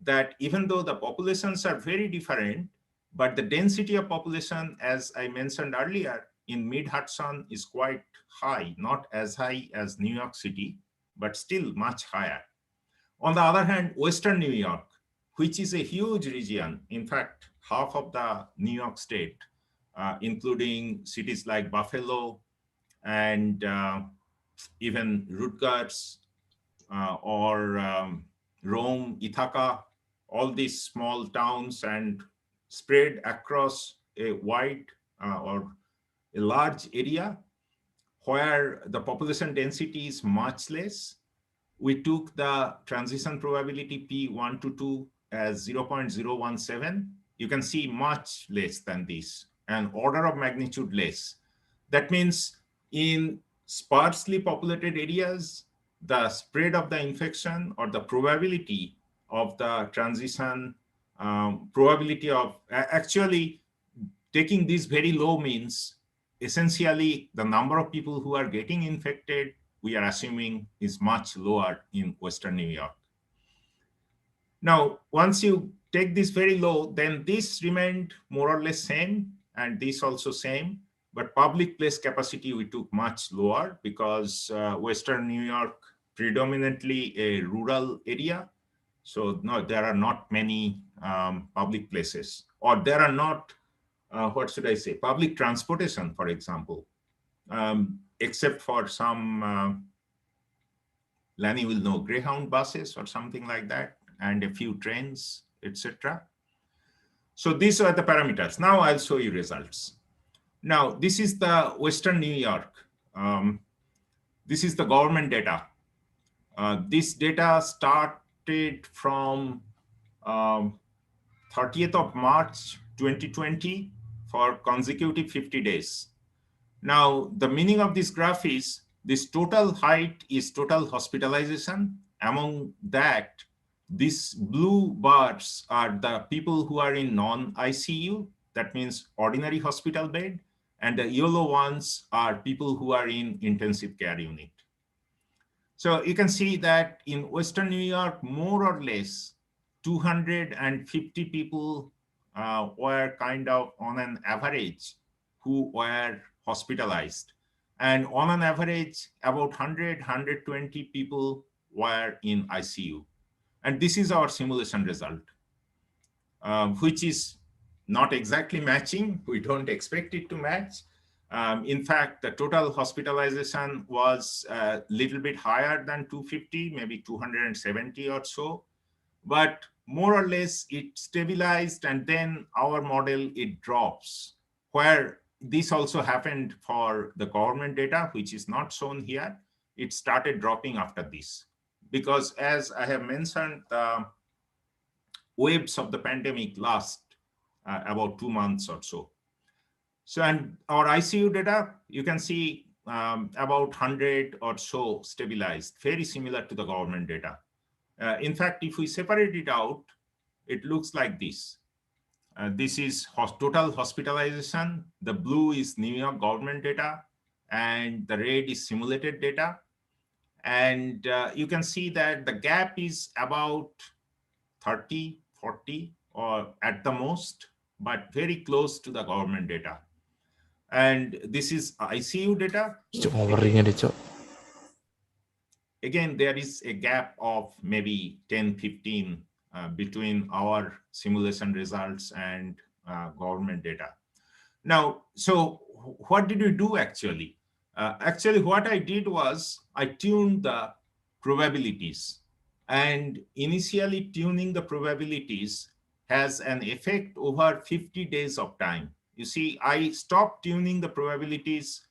that even though the populations are very different, but the density of population, as I mentioned earlier, in Mid-Hudson is quite high, not as high as New York City, but still much higher. On the other hand, Western New York, which is a huge region, in fact, half of the New York state, including cities like Buffalo and even Rutgers or Rome, Ithaca, all these small towns, and spread across a wide or a large area where the population density is much less. We took the transition probability P1 to 2 as 0.017. You can see much less than this, an order of magnitude less. That means in sparsely populated areas, the spread of the infection or the probability of the transition, probability of actually taking this very low means essentially the number of people who are getting infected, we are assuming, is much lower in Western New York. Now, once you take this very low, then this remained more or less same, and this also same. But public place capacity we took much lower because Western New York predominantly a rural area. So no, there are not many public places, or there are not, what should I say, public transportation, for example, except for some, Lanny will know, Greyhound buses or something like that, and a few trains, etc. So these are the parameters. Now I'll show you results. Now, this is the Western New York. This is the government data. This data started from 30th of March 2020 for consecutive 50 days. Now, the meaning of this graph is this total height is total hospitalization. Among that, these blue bars are the people who are in non-ICU, that means ordinary hospital bed, and the yellow ones are people who are in intensive care unit. So you can see that in Western New York, more or less 250 people were kind of on an average who were hospitalized. And on an average, about 100, 120 people were in ICU. And this is our simulation result, which is not exactly matching. We don't expect it to match. In fact, the total hospitalization was a little bit higher than 250, maybe 270 or so. But more or less it stabilized, and then our model, it drops, where this also happened for the government data, which is not shown here. It started dropping after this, because as I have mentioned, the waves of the pandemic last about 2 months or so. So, and our ICU data, you can see about 100 or so stabilized, very similar to the government data. In fact, if we separate it out, it looks like this. This is total hospitalization. The blue is New York government data, and the red is simulated data. And you can see that the gap is about 30, 40, or at the most, but very close to the government data. And this is ICU data. Again, there is a gap of maybe 10, 15 between our simulation results and government data. Now, so what did we do actually? Actually, what I did was I tuned the probabilities. And initially tuning the probabilities has an effect over 50 days of time. You see, I stopped tuning the probabilities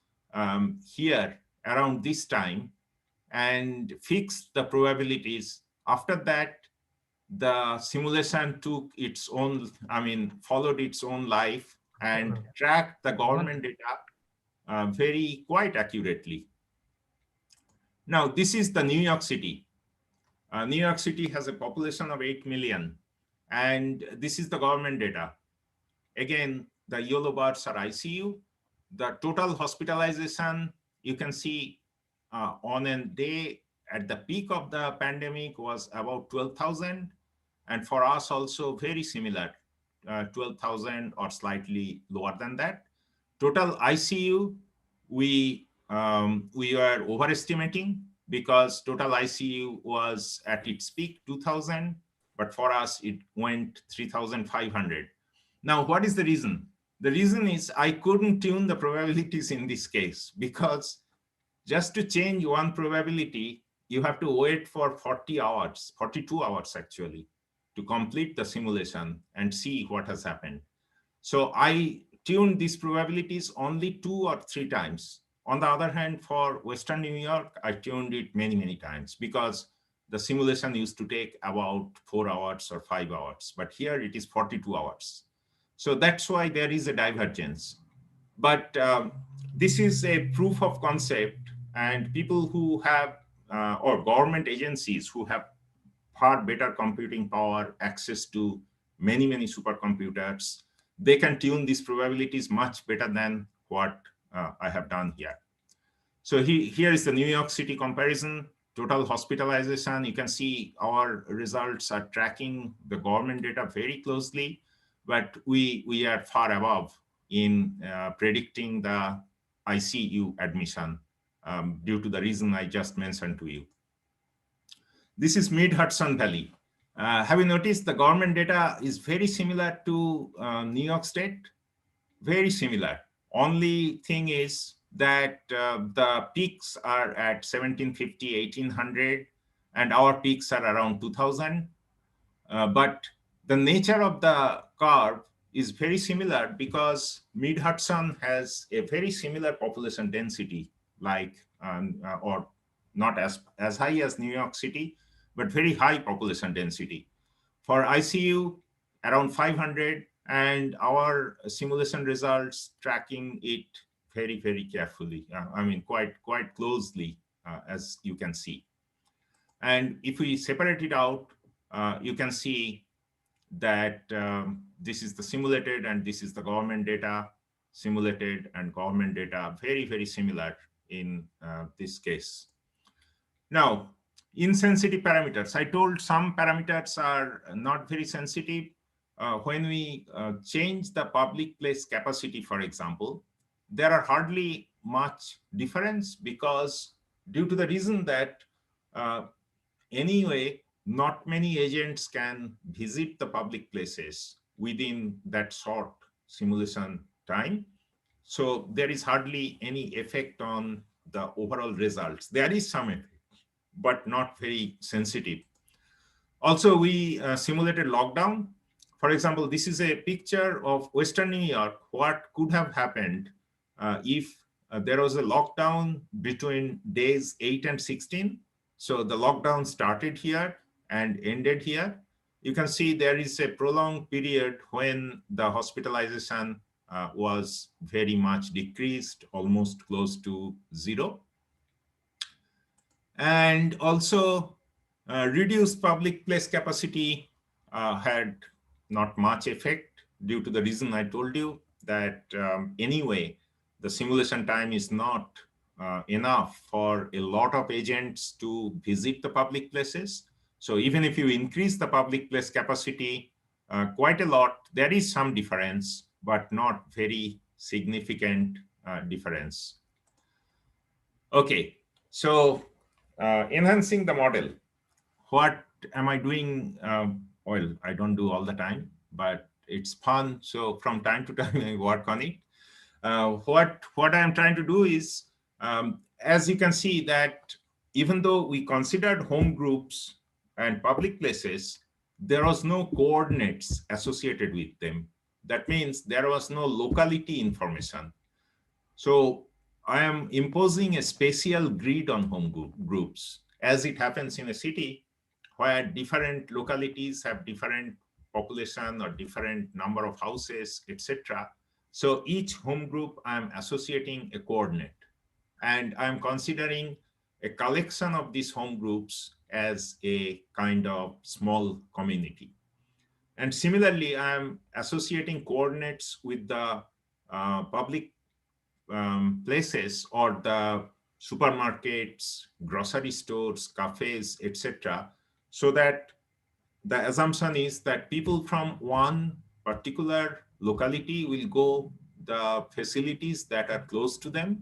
here around this time and fixed the probabilities. After that, the simulation took its own, followed its own life and tracked the government data very quite accurately. Now, this is the New York City. New York City has a population of 8 million, and this is the government data. Again, the yellow bars are ICU. The total hospitalization, you can see on a day at the peak of the pandemic was about 12,000. And for us also very similar, 12,000 or slightly lower than that. Total ICU, we were overestimating because total ICU was at its peak 2,000, but for us it went 3,500. Now, what is the reason? The reason is I couldn't tune the probabilities in this case, because just to change one probability, you have to wait for 40 hours, 42 hours actually, to complete the simulation and see what has happened. So I tuned these probabilities only 2 or 3 times. On the other hand, for Western New York, I tuned it many, many times because the simulation used to take about 4 hours or 5 hours, but here it is 42 hours. So that's why there is a divergence. But this is a proof of concept, and people who have, or government agencies who have far better computing power, access to many, many supercomputers, they can tune these probabilities much better than what I have done here. So here is the New York City comparison, total hospitalization. You can see our results are tracking the government data very closely, but we are far above in predicting the ICU admission due to the reason I just mentioned to you. This is Mid-Hudson Valley. Have you noticed the government data is very similar to New York State? Very similar. Only thing is that the peaks are at 1750, 1800, and our peaks are around 2000. But the nature of the curve is very similar because Mid-Hudson has a very similar population density, like, or not as high as New York City, but very high population density. For ICU, around 500, and our simulation results tracking it very, very carefully. Quite closely, as you can see. And if we separate it out, you can see that this is the simulated and this is the government data. Simulated and government data, very, very similar in this case. Now, insensitive parameters. I told some parameters are not very sensitive. When we change the public place capacity, for example, there are hardly much difference because due to the reason that anyway, not many agents can visit the public places within that short simulation time. So there is hardly any effect on the overall results. There is some effect, but not very sensitive. Also, we simulated lockdown. For example, this is a picture of Western New York, what could have happened if there was a lockdown between days 8 and 16. So the lockdown started here and ended here. You can see there is a prolonged period when the hospitalization was very much decreased, almost close to zero. And also reduced public place capacity had not much effect due to the reason I told you that anyway, the simulation time is not enough for a lot of agents to visit the public places. So even if you increase the public place capacity quite a lot, there is some difference, but not very significant difference. Okay, so enhancing the model. What am I doing? Well, I don't do all the time, but it's fun. So from time to time, I work on it. What I'm trying to do is, as you can see that even though we considered home groups and public places, there was no coordinates associated with them. That means there was no locality information. So I am imposing a spatial grid on home groups, as it happens in a city where different localities have different population or different number of houses, etc. So each home group I'm associating a coordinate, and I'm considering a collection of these home groups as a kind of small community. And similarly, I'm associating coordinates with the public places or the supermarkets, grocery stores, cafes, etc., so that the assumption is that people from one particular locality will go the facilities that are close to them.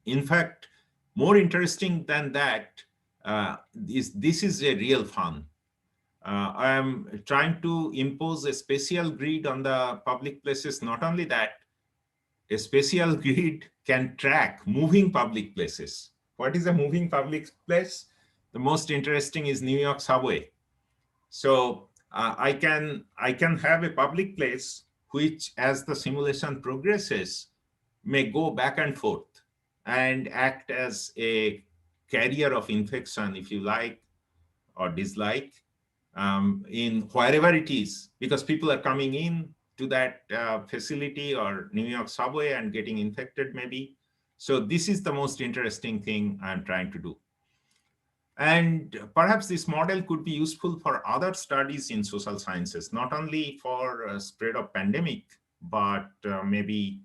In fact, more interesting than that, this is a real fun. I am trying to impose a spatial grid on the public places. Not only that, a spatial grid can track moving public places. What is a moving public place? The most interesting is New York subway. So I can have a public place which, as the simulation progresses, may go back and forth and act as a carrier of infection, if you like or dislike, in wherever it is, because people are coming in to that facility or New York subway and getting infected maybe. So this is the most interesting thing I'm trying to do. And perhaps this model could be useful for other studies in social sciences, not only for spread of pandemic, but maybe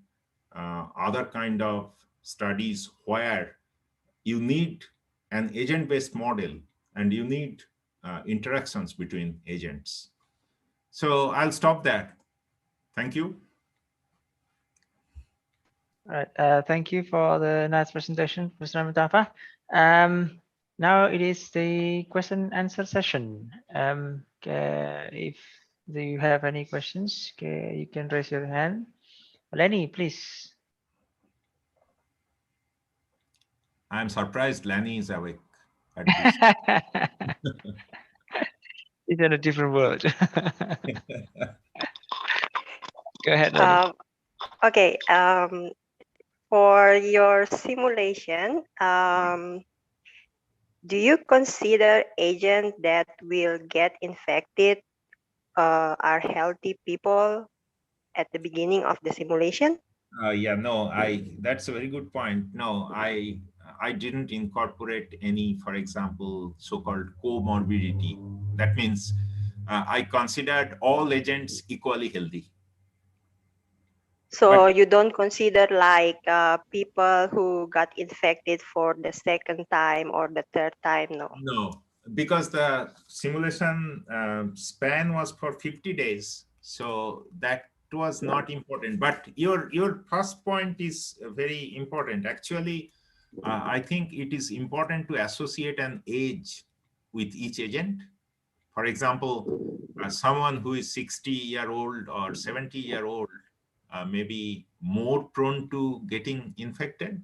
other kind of studies where you need an agent-based model and you need interactions between agents. So I'll stop there. Thank you. All right. Thank you for the nice presentation, Mr. Amitava. Now it is the question and answer session. If you have any questions, you can raise your hand. Lenny, please. I'm surprised Lenny is awake at this. It's in a different world. Go ahead, Lenny. Okay. For your simulation, do you consider agents that will get infected are healthy people at the beginning of the simulation? Yeah, no, that's a very good point. No, I didn't incorporate any, for example, so-called comorbidity. That means I considered all agents equally healthy. So you don't consider like people who got infected for the second time or the third time, no? No, because the simulation span was for 50 days. So that was not important. But your first point is very important. Actually, I think it is important to associate an age with each agent. For example, someone who is 60-year-old or 70-year-old may be more prone to getting infected.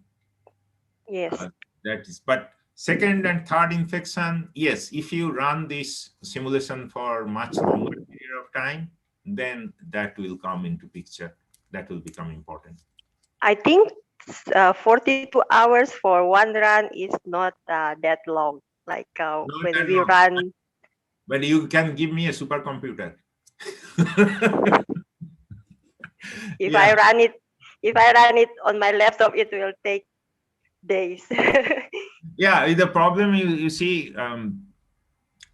Yes. That is, but second and third infection, yes, if you run this simulation for much longer period of time, then that will come into picture. That will become important. I think 42 hours for one run is not that long. Like Not when that we long, run. but you can give me a supercomputer. If Yeah. if I run it on my laptop, it will take days. Yeah, the problem you see,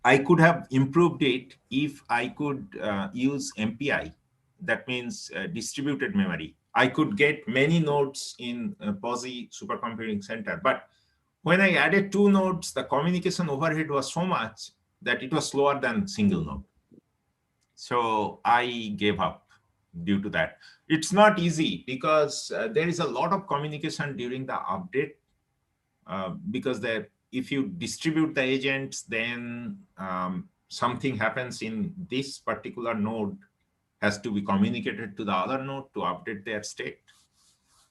I could have improved it if I could use MPI. That means distributed memory. I could get many nodes in POSI supercomputing center. But when I added 2 nodes, the communication overhead was so much that it was slower than single node. So I gave up due to that. It's not easy because there is a lot of communication during the update because if you distribute the agents, then something happens in this particular node has to be communicated to the other node to update their state.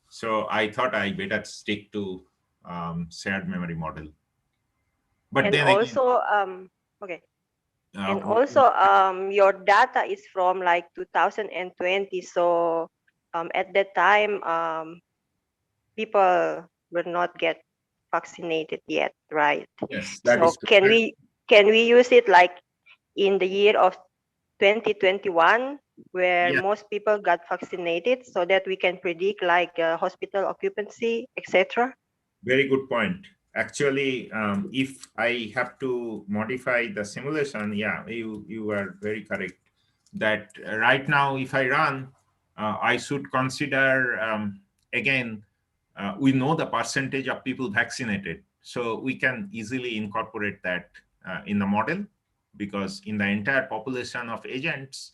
So I thought I better stick to shared memory model. But and then also, again, okay. And also, your data is from like 2020. So at that time, people will not get vaccinated yet, right? yes, that So is true. can we use it like in the year of 2021, where Yeah. most people got vaccinated, so that we can predict like hospital occupancy, etc.? Very good point. Actually, if I have to modify the simulation, yeah, you are very correct. That right now, if I run, I should consider, again, we know the percentage of people vaccinated. So we can easily incorporate that in the model, because in the entire population of agents,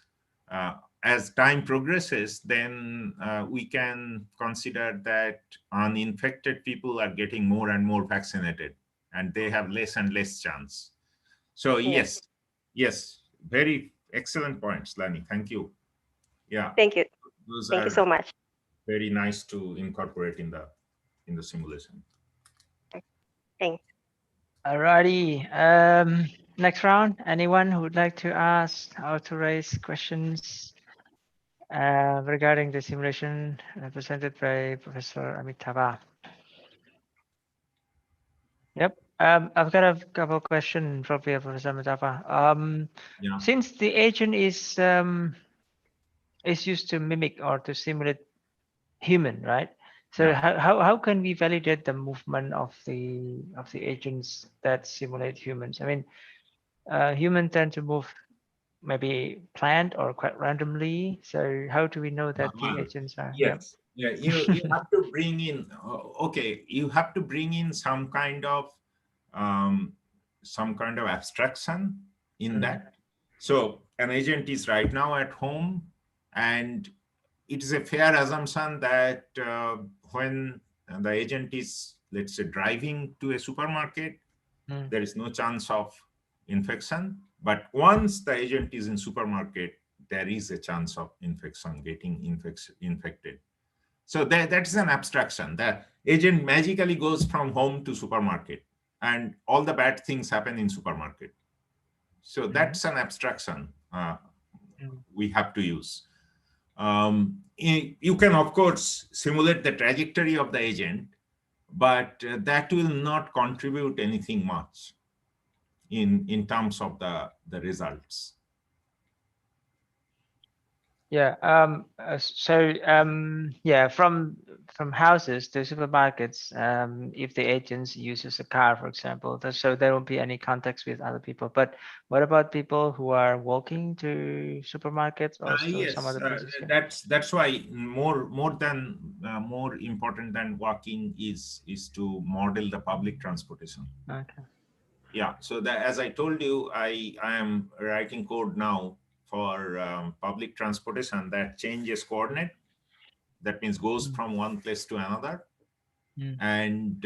as time progresses, then we can consider that uninfected people are getting more and more vaccinated, and they have less and less chance. So Yes. yes, very excellent points, Lani. Thank you. Yeah, Thank you. those Thank you are so much. very nice to incorporate in the simulation. Thanks. Alrighty. Next round. Anyone who would like to ask how to raise questions regarding the simulation presented by Professor Amitava? Yep. I've got a couple of questions for Professor Amitava. Yeah. Since the agent is used to mimic or to simulate human, right? So Yeah. how can we validate the movement of the agents that simulate humans? I mean, humans tend to move maybe planned or quite randomly. So how do we know that the agents are? Yes. Yeah. You have to bring in. Okay. You have to bring in some kind of abstraction in that. So an agent is right now at home, and it is a fair assumption that when the agent is, let's say, driving to a supermarket, there is no chance of infection. But once the agent is in supermarket, there is a chance of infection, getting infected. So that's an abstraction. The agent magically goes from home to supermarket, and all the bad things happen in supermarket. So that's an abstraction we have to use. You can, of course, simulate the trajectory of the agent, but that will not contribute anything much in terms of the results. Yeah. Yeah. From from houses to supermarkets, if the agents uses a car, for example, so there won't be any contacts with other people. But what about people who are walking to supermarkets or to some other places? That's why more important than walking is to model the public transportation. Okay. Yeah. So that, as I told you, I am writing code now for public transportation that changes coordinate. That means goes from one place to another, and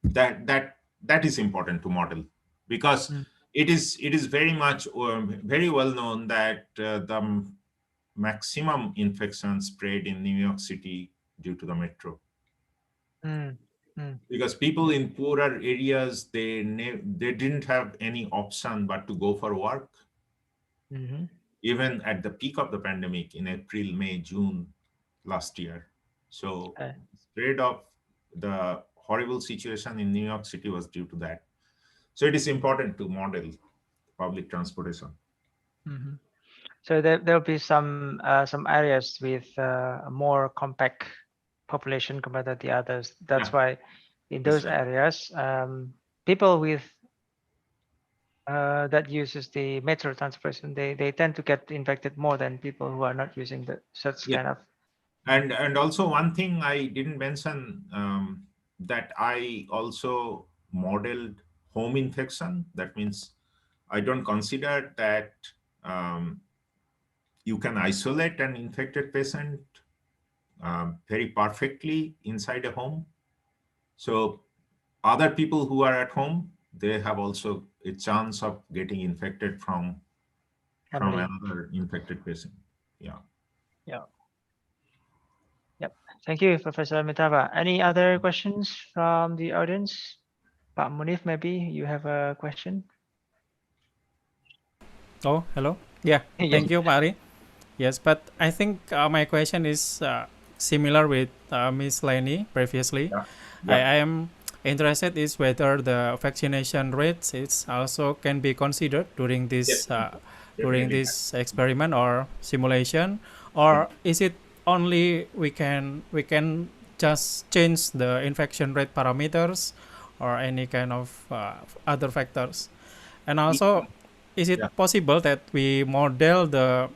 that is important to model, because it is very much very well known that the maximum infection spread in New York City due to the metro. Because people in poorer areas, they didn't have any option but to go for work. Even at the peak of the pandemic in April, May, June last year. So spread of the horrible situation in New York City was due to that. So it is important to model public transportation. So there'll be some areas with a more compact population compared to the others. That's why in those areas, people with that uses the metro transportation, they tend to get infected more than people who are not using the such kind of. And also one thing I didn't mention, that I also modeled home infection. That means I don't consider that you can isolate an infected patient very perfectly inside a home. So other people who are at home, they have also a chance of getting infected from another infected patient. Yeah. Yep. Thank you, Professor Amitava. Any other questions from the audience? Pak Munif, maybe you have a question? Oh, hello. Yeah, thank you, Pak Ari. Yes, but I think my question is similar with Ms. Leni previously. I am interested is whether the vaccination rates is also can be considered during this this experiment or simulation, or is it only we can just change the infection rate parameters or any kind of other factors, and also is it possible that we model the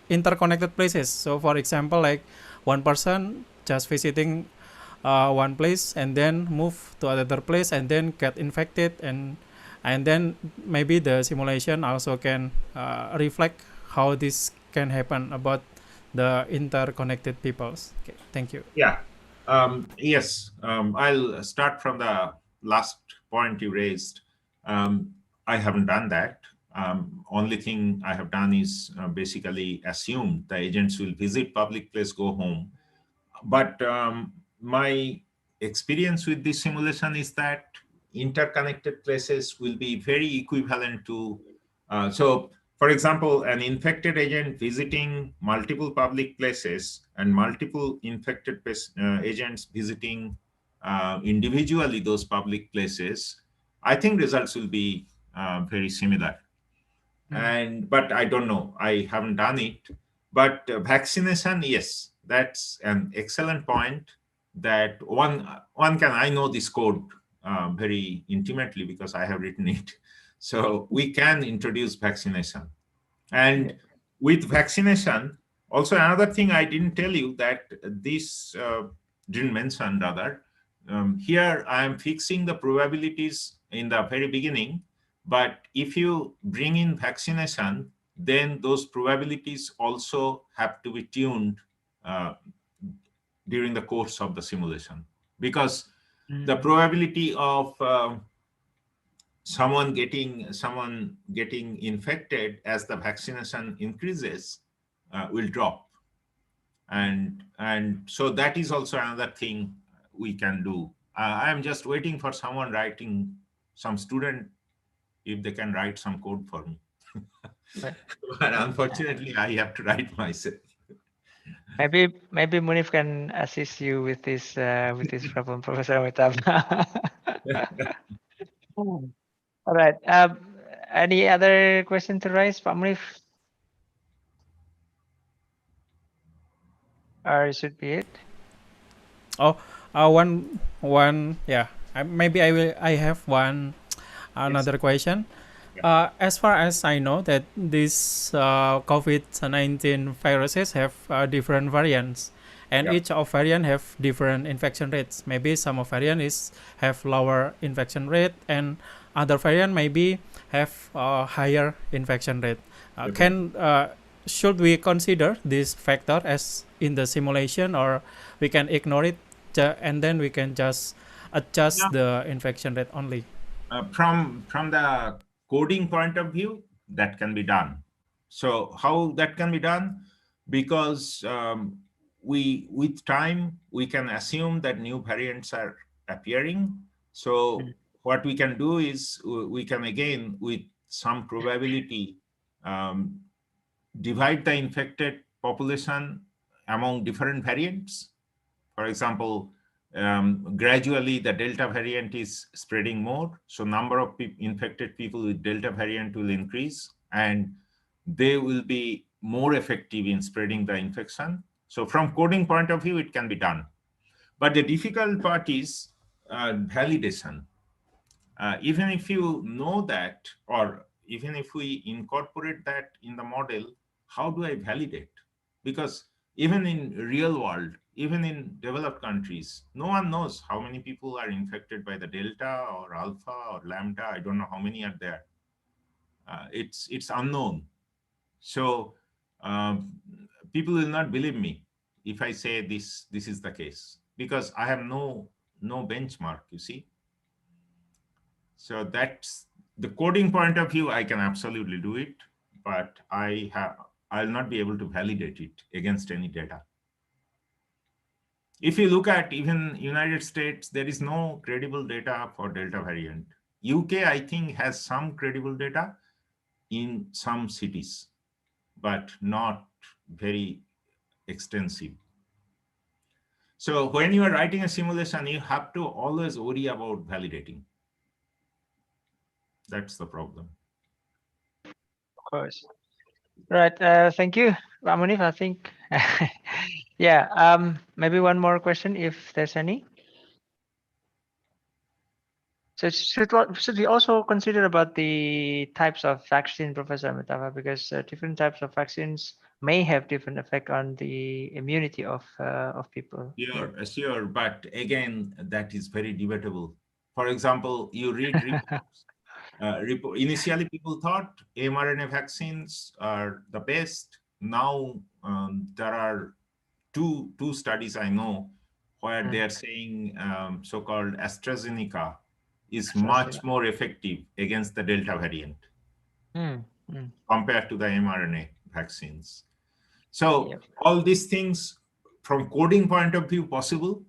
interconnected places? So for example, like one person just visiting one place and then move to another place and then get infected, and then maybe the simulation also can reflect how this can happen about the interconnected peoples. Okay, thank you. Yes, I'll start from the last point you raised. I haven't done that. Only thing I have done is basically assume the agents will visit public place, go home. But my experience with this simulation is that interconnected places will be very equivalent to, so for example, an infected agent visiting multiple public places and multiple infected agents visiting individually those public places, I think results will be very similar. But I don't know, I haven't done it. But vaccination, yes, that's an excellent point. That one can, I know this code very intimately because I have written it. So we can introduce vaccination. And with vaccination, also another thing I didn't tell you that this didn't mention rather, here I am fixing the probabilities in the very beginning, but if you bring in vaccination, then those probabilities also have to be tuned during the course of the simulation, because the probability of someone getting infected as the vaccination increases will drop, and so that is also another thing we can do. I am just waiting for someone writing, some student, if they can write some code for me. But unfortunately, I have to write myself. Maybe Munif can assist you with this problem, Professor Amitava. All right. Any other question to raise, Pak Munif? Or it should be it? Oh, yeah. Maybe I have another question. Yeah. As far as I know that these COVID-19 viruses have different variants, and Yeah. each of variant have different infection rates. Maybe some of variant have lower infection rate, and other variant maybe have higher infection rate. Should we consider this factor as in the simulation, or we can ignore it and then we can just adjust the infection rate only? From the coding point of view, that can be done. So how that can be done? Because with time, we can assume that new variants are appearing. So what we can do is we can, again, with some probability, divide the infected population among different variants. For example, gradually the Delta variant is spreading more. So number of infected people with Delta variant will increase, and they will be more effective in spreading the infection. So from coding point of view, it can be done. But the difficult part is validation. Even if you know that, or even if we incorporate that in the model, how do I validate? Because even in real world, even in developed countries, no one knows how many people are infected by the Delta or Alpha or Lambda. I don't know how many are there. It's unknown. So people will not believe me if I say this is the case, because I have no benchmark, you see. So that's the coding point of view. I can absolutely do it, but I'll not be able to validate it against any data. If you look at even United States, there is no credible data for Delta variant. UK, I think, has some credible data in some cities, but not very extensive. So when you are writing a simulation, you have to always worry about validating. That's the problem. Of course. Right. Thank you, Munif. I think, yeah. Maybe one more question, if there's any. So should we also consider about the types of vaccine, Professor Amitava, because different types of vaccines may have different effect on the immunity of people. Sure. But again, that is very debatable. For example, you read reports. Initially, people thought mRNA vaccines are the best. Now there are two studies I know where they are saying so-called AstraZeneca is much more effective against the Delta variant compared to the mRNA vaccines. So all these things from coding point of view possible,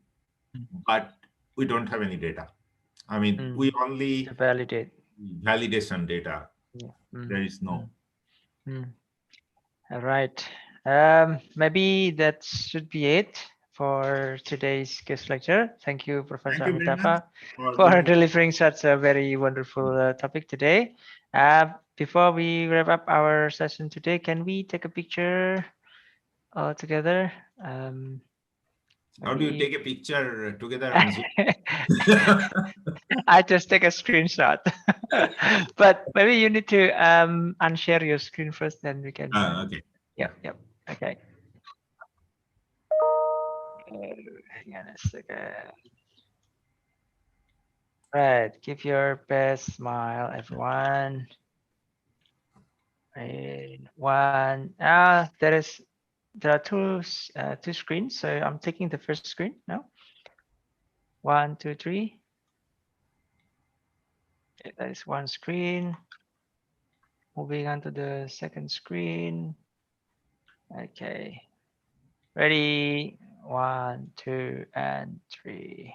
but we don't have any data. I mean, we only validate validation data. There is no. All right. Maybe that should be it for today's guest lecture. Thank you, Professor Amitava, for delivering such a very wonderful topic today. Before we wrap up our session today, can we take a picture together? How do you take a picture together on Zoom? I just take a screenshot. But maybe you need to unshare your screen first, then we can. Okay. Yep. Okay. Hang on a second. Right. Give your best smile, everyone. And one. There are two screens. So I'm taking the first screen now. 1, 2, 3. Okay, that is one screen. Moving on to the second screen. Okay. Ready? 1, 2, and 3.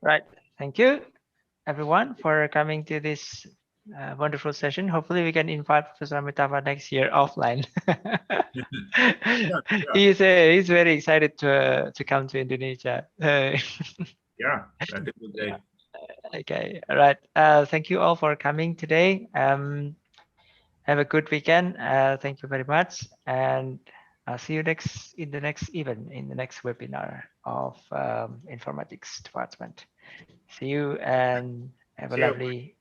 Right. Thank you, everyone, for coming to this wonderful session. Hopefully, we can invite Professor Amitava next year offline. He's very excited to come to Indonesia. Yeah, that would be great. Okay. All right. Thank you all for coming today. Have a good weekend. Thank you very much. And See you in the next event, in the next webinar of informatics department. See you and have a lovely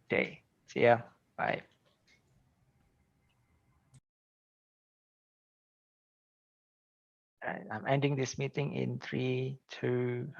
day. See ya. Bye. I'm ending this meeting in 3, 2,